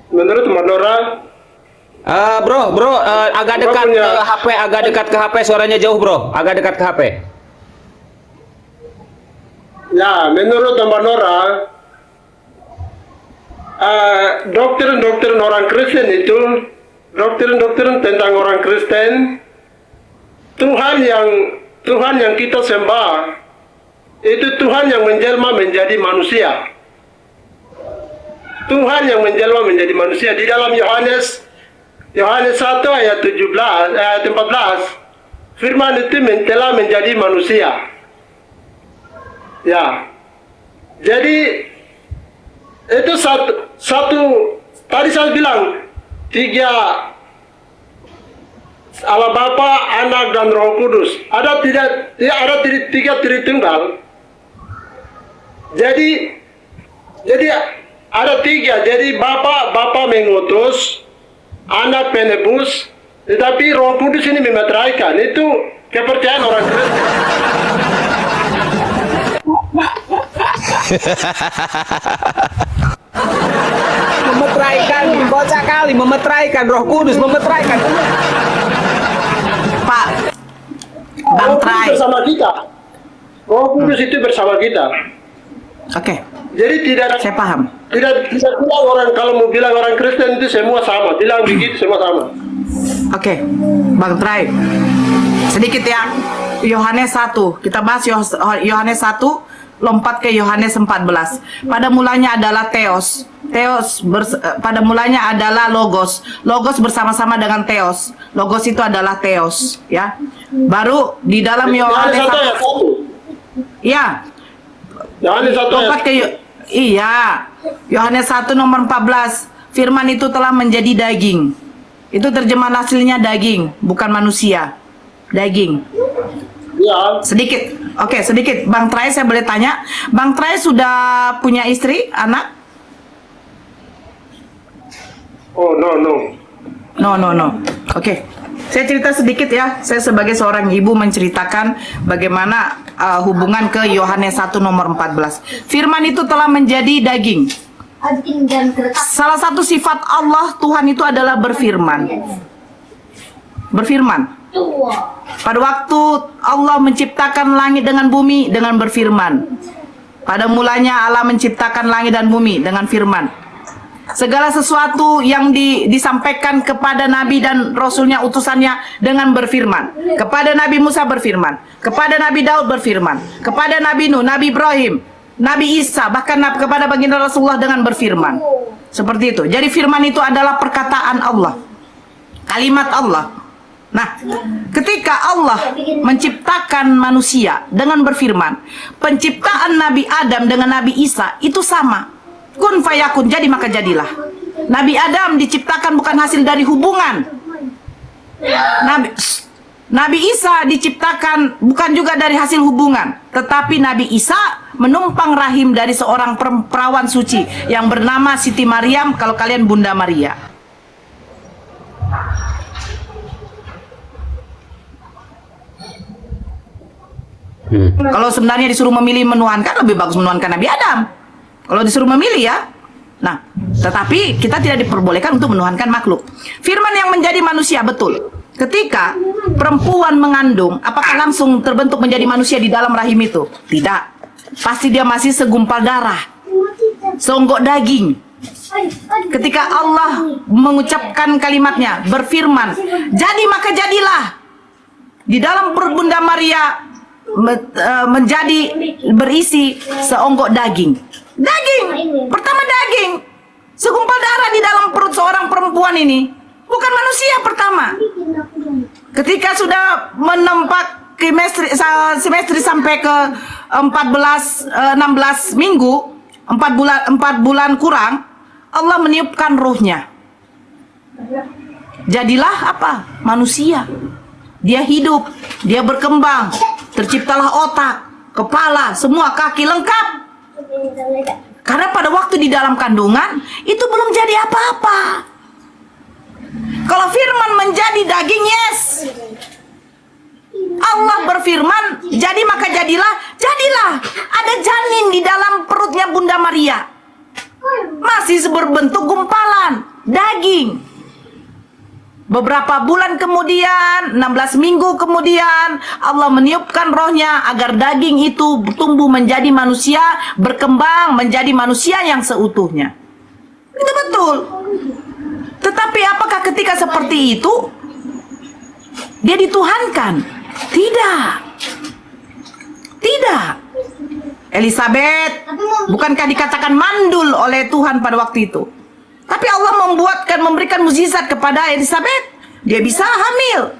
Menurut Manora, Bro, agak dekat punya- ke HP, agak dekat ke HP, suaranya jauh bro, agak dekat ke HP. ya menurut Manora, doktrin orang Kristen itu, doktrin tentang orang Kristen, Tuhan yang kita sembah itu Tuhan yang menjelma menjadi manusia. Tuhan yang menjelma menjadi manusia di dalam Yohanes 1 ayat 14 firman itu telah menjadi manusia. Ya. Jadi itu satu tadi saya bilang 3 Allah Bapa, Anak dan Roh Kudus. Ada 3 Tritunggal. Jadi ada 3. Jadi Bapa mengutus, Anak penebus, tetapi Roh Kudus ini memeteraikan. Itu kepercayaan orang Kristen. Memeteraikan, bocah kali, memeteraikan, Roh Kudus memeteraikan. Pak, Bang Roh Kudus Trai. bersama kita. Roh Kudus itu bersama kita. Oke, Jadi tidak saya paham. tidak bilang orang, kalau mau bilang orang Kristen itu semua sama, bilang begitu semua sama. Oke, Bang Trai. Sedikit ya. Yohanes 1. Kita bahas Yohanes 1, lompat ke Yohanes 14. Pada mulanya adalah Theos. Pada mulanya adalah Logos. Logos bersama-sama dengan Theos. Logos itu adalah Theos, ya. Baru di dalam Yohanes 1 ayat 1. Ya, Yohanes 1 ayat lompat ke iya. Yohanes 1 nomor 14. Firman itu telah menjadi daging. Itu terjemahan aslinya daging, bukan manusia. Daging. ya. Sedikit. Oke, sedikit. Bang Trai, saya boleh tanya. Bang Trai sudah punya istri, anak? Oh, no. No. Oke. Saya cerita sedikit ya. Saya sebagai seorang ibu menceritakan bagaimana hubungan ke Yohanes 1 nomor 14. Firman itu telah menjadi daging. Salah satu sifat Allah Tuhan itu adalah berfirman. Berfirman. Pada waktu Allah menciptakan langit dengan bumi dengan berfirman. Pada mulanya Allah menciptakan langit dan bumi dengan firman. Segala sesuatu yang disampaikan kepada Nabi dan Rasulnya, utusannya dengan berfirman. Kepada Nabi Musa berfirman. Kepada Nabi Daud berfirman. Kepada Nabi Nuh, Nabi Ibrahim, Nabi Isa, bahkan kepada baginda Rasulullah dengan berfirman. Seperti itu. Jadi firman itu adalah perkataan Allah. Kalimat Allah. Nah, ketika Allah menciptakan manusia dengan berfirman, penciptaan Nabi Adam dengan Nabi Isa itu sama. Kun fayakun, jadi maka jadilah. Nabi Adam diciptakan bukan hasil dari hubungan. Nabi Isa diciptakan bukan juga dari hasil hubungan, tetapi Nabi Isa menumpang rahim dari seorang perawan suci yang bernama Siti Maryam, kalau kalian Bunda Maria. Kalau sebenarnya disuruh memilih menuhankan, lebih bagus menuhankan Nabi Adam. Kalau disuruh memilih ya. Nah, tetapi kita tidak diperbolehkan untuk menuhankan makhluk. Firman yang menjadi manusia, betul. Ketika perempuan mengandung, apakah langsung terbentuk menjadi manusia di dalam rahim itu? Tidak. Pasti dia masih segumpal darah, seonggok daging. Ketika Allah mengucapkan kalimatnya, berfirman, jadi maka jadilah. Di dalam perut Bunda Maria menjadi berisi seonggok daging. Daging, pertama daging, segumpal darah di dalam perut seorang perempuan ini. Bukan manusia pertama. Ketika sudah menempat semestri sampai ke 16 minggu, 4 bulan kurang, Allah meniupkan ruhnya. Jadilah apa? Manusia. Dia hidup, dia berkembang, terciptalah otak, kepala, semua kaki lengkap. Karena pada waktu di dalam kandungan itu belum jadi apa-apa. Kalau firman menjadi daging, yes. Allah berfirman, jadi maka jadilah. Jadilah. Ada janin di dalam perutnya Bunda Maria. Masih berbentuk gumpalan, daging. Beberapa bulan kemudian, 16 minggu kemudian, Allah meniupkan rohnya agar daging itu tumbuh menjadi manusia, berkembang menjadi manusia yang seutuhnya. Itu betul. Tetapi apakah ketika seperti itu dia dituhankan? Tidak. Tidak. Elizabeth bukankah dikatakan mandul oleh Tuhan pada waktu itu? Tapi Allah memberikan mukjizat kepada Elizabeth. Dia bisa hamil.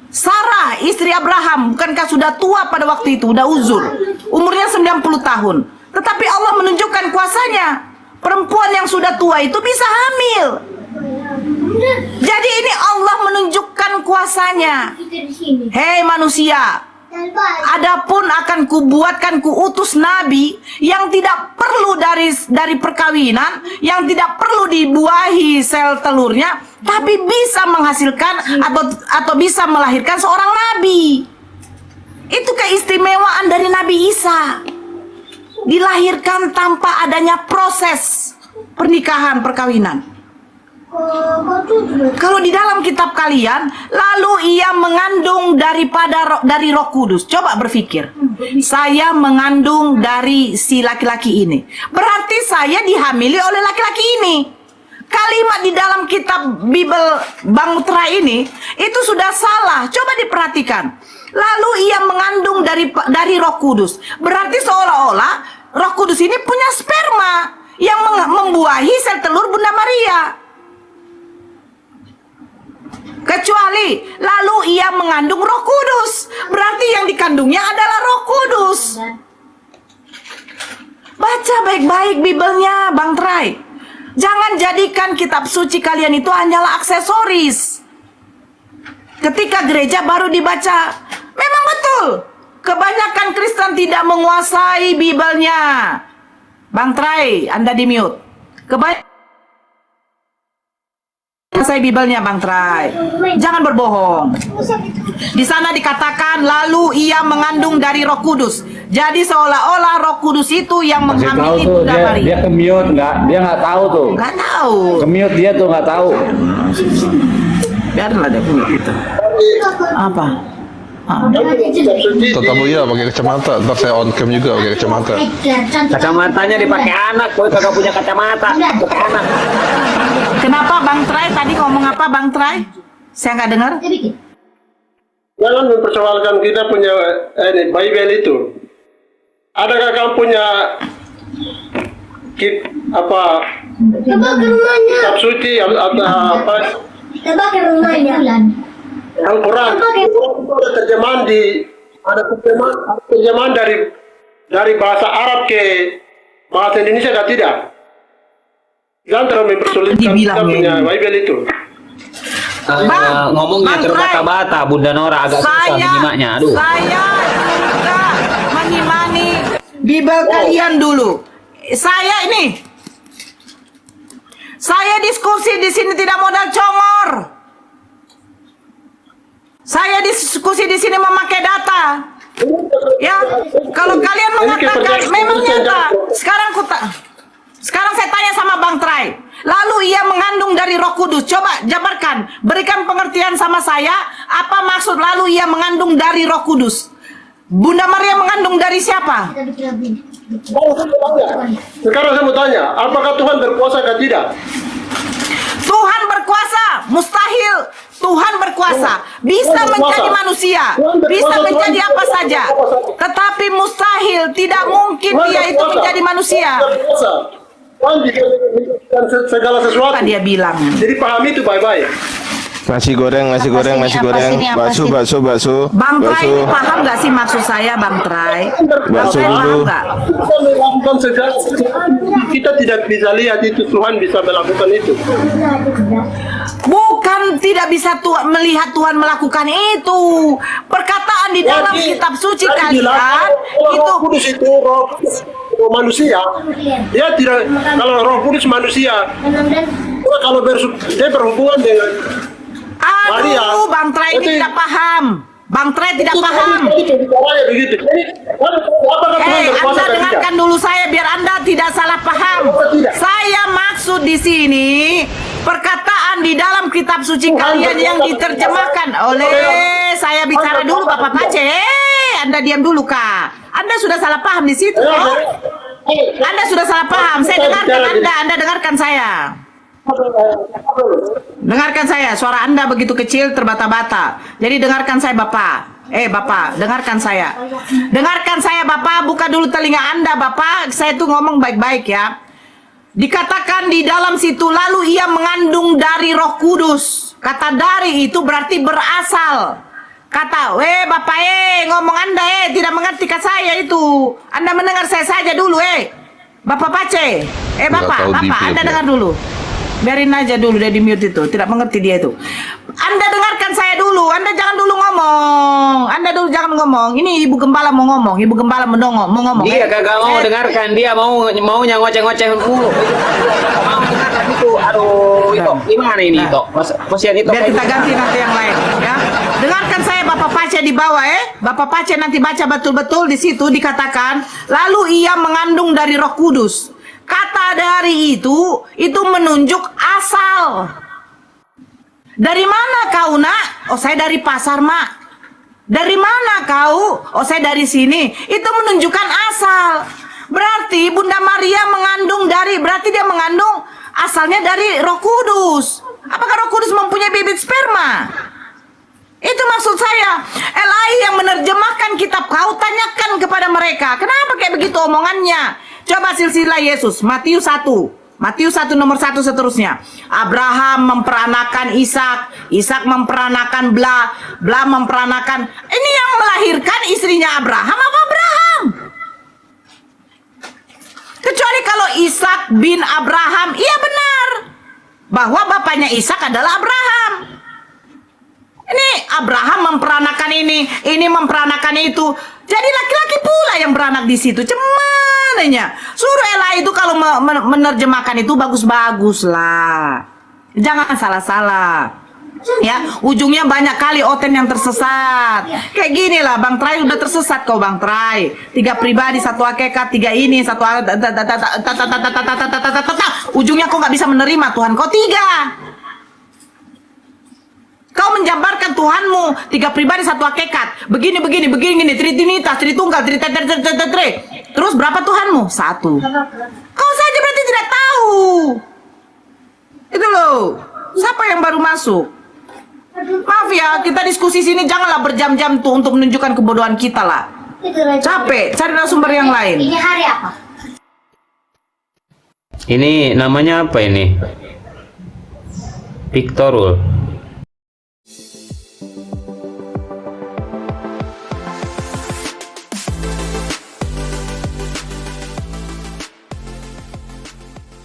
Sarah, istri Abraham, bukankah sudah tua pada waktu itu, sudah uzur, umurnya 90 tahun. Tetapi Allah menunjukkan kuasanya. Perempuan yang sudah tua itu bisa hamil. Jadi ini Allah menunjukkan kuasanya. Hei manusia, adapun akan kuutus nabi yang tidak perlu dari perkawinan, yang tidak perlu dibuahi sel telurnya, tapi bisa menghasilkan atau bisa melahirkan seorang nabi. Itu keistimewaan dari Nabi Isa. Dilahirkan tanpa adanya proses pernikahan, perkawinan. Kalau di dalam kitab kalian, lalu ia mengandung dari Roh Kudus. Coba berpikir, saya mengandung dari si laki-laki ini, berarti saya dihamili oleh laki-laki ini. Kalimat di dalam kitab Bible Bang Tra ini itu sudah salah. Coba diperhatikan. Lalu ia mengandung dari Roh Kudus, berarti seolah-olah Roh Kudus ini punya sperma yang membuahi sel telur Bunda Maria. Kecuali lalu ia mengandung Roh Kudus, berarti yang dikandungnya adalah Roh Kudus. Baca baik-baik Bibelnya Bang Trai. Jangan jadikan kitab suci kalian itu hanyalah aksesoris. Ketika gereja baru dibaca, memang betul kebanyakan Kristen tidak menguasai Bibelnya. Bang Trai, Anda di mute. Saya Bibelnya Bang Trai. Jangan berbohong. Di sana dikatakan lalu ia mengandung dari Roh Kudus. Jadi seolah-olah Roh Kudus itu yang Masih tahu menghamili tuh, Bunda dia Maria. ke mute, dia nggak tahu tuh. Nggak tahu. Ke mute dia tuh nggak tahu. Biarlah dia punya gitu. Apa? Tetap iya pakai kacamata. Ntar saya on cam juga pakai kacamata. Kacamatanya dipakai anak, boy kagak punya kacamata. Pakai anak. Kenapa Bang Trai tadi ngomong apa Bang Trai? Saya nggak dengar. Jangan mempersoalkan kita punya Bible itu. Adakah kamu punya kitab suci atau apa? Al-Quran. Ada terjemahan dari bahasa Arab ke bahasa Indonesia atau tidak? Jangan terlalu mempersulitkan kita punya Bible itu. Ngomongnya terbata-bata, Bunda Nora agak susah menyimaknya. Aduh. Saya juga mengimani Bible kalian dulu. Saya diskusi di sini tidak modal congor. Saya diskusi di sini memakai data. Ya, kalau kalian mengatakan memang nyata. Sekarang saya tanya sama Bang Trai. Lalu ia mengandung dari Roh Kudus. Coba jabarkan, berikan pengertian sama saya. Apa maksud lalu ia mengandung dari Roh Kudus? Bunda Maria mengandung dari siapa? Sekarang saya mau tanya, apakah Tuhan berkuasa atau tidak? Tuhan berkuasa, mustahil. Tuhan berkuasa, bisa menjadi manusia, bisa menjadi apa saja. Tetapi mustahil, tidak mungkin dia itu menjadi manusia. Tuhan bisa segala sesuatu. Apa dia bilang? Jadi pahami itu baik-baik. Nasi goreng, bakso. Bang Trai ini paham nggak sih maksud saya, Bang Trai? Bakso dulu. Kita melakukan segala, kita tidak bisa lihat itu Tuhan bisa melakukan itu. Bukan tidak bisa melihat Tuhan melakukan itu. Perkataan di dalam kitab suci kalian itu. Roh Kudus itu roh manusia. Dia tidak, kalau Roh Kudus manusia, kalau dia berhubungan dengan Maria, aduh, Bang Trai ini tidak paham. Bang Trai tidak paham. Anda dengarkan dulu saya biar Anda tidak salah paham. Saya maksud di sini perkataan di dalam kitab suci kalian yang diterjemahkan oleh saya bicara dulu Bapak Pace. Anda diam dulu Kak. Anda sudah salah paham di situ. Anda sudah salah paham. Saya dengarkan Anda dengarkan saya. Dengarkan saya, suara Anda begitu kecil terbata-bata. Jadi dengarkan saya Bapak. Bapak, dengarkan saya. Dengarkan saya Bapak, buka dulu telinga Anda Bapak. Saya tuh ngomong baik-baik ya. Dikatakan di dalam situ lalu ia mengandung dari Roh Kudus. Kata dari itu berarti berasal. Kata, Bapak ngomong Anda tidak mengerti kata saya itu. Anda mendengar saya saja dulu Bapak Pace. Bapak, Anda dengar dulu. Biarin aja dulu dia di mute itu, tidak mengerti dia itu. Anda dengarkan saya dulu, Anda jangan dulu ngomong. Anda dulu jangan ngomong. Ini Ibu Gembala mau ngomong, Ibu Gembala mau ngomong. Dia kagak mau dengarkan, dia maunya ngoceh-ngoceh mulu. Mau dengarkan itu. Aduh, itu gimana ini itu? Posian itu. Biar kita ganti nanti yang lain, ya. Dengarkan saya Bapak Pace di bawah Bapak Pace nanti baca betul-betul di situ dikatakan, lalu ia mengandung dari Roh Kudus. Kata dari itu menunjuk asal. Dari mana kau nak? Oh saya dari pasar mak. Dari mana kau? Oh saya dari sini. Itu menunjukkan asal. Berarti Bunda Maria berarti dia mengandung asalnya dari Roh Kudus. Apakah Roh Kudus mempunyai bibit sperma? Itu maksud saya. LAI yang menerjemahkan kitab kau tanyakan kepada mereka. Kenapa kayak begitu omongannya? Coba silsilah Yesus, Matius 1 nomor 1 seterusnya. Abraham memperanakan Ishak, Ishak memperanakan Bla memperanakan. Ini yang melahirkan istrinya Abraham apa Abraham? Kecuali kalau Ishak bin Abraham, iya benar. Bahwa bapaknya Ishak adalah Abraham. Ini Abraham memperanakan ini memperanakan itu. Jadi laki-laki pula yang beranak di situ. Cemananya. Suruh Ella itu kalau menerjemahkan itu bagus-bagus lah. Jangan salah-salah. Ya, ujungnya banyak kali Oten yang tersesat. Kayak gini lah, Bang Trai udah tersesat kau, Bang Trai. 3 pribadi, 1 hakikat, 3 ini, 1 ujungnya kau nggak bisa menerima Tuhan kau 3. Kau menjabarkan Tuhanmu 3 pribadi, 1 hakikat. Begini, Trinitas, Tritunggal, terus berapa Tuhanmu? 1. Kau saja berarti tidak tahu. Itu loh. Siapa yang baru masuk? Maaf ya, kita diskusi sini janganlah berjam-jam tuh untuk menunjukkan kebodohan kita lah. Capek, cari narasumber yang lain. Ini hari apa? Ini namanya apa ini? Victorul.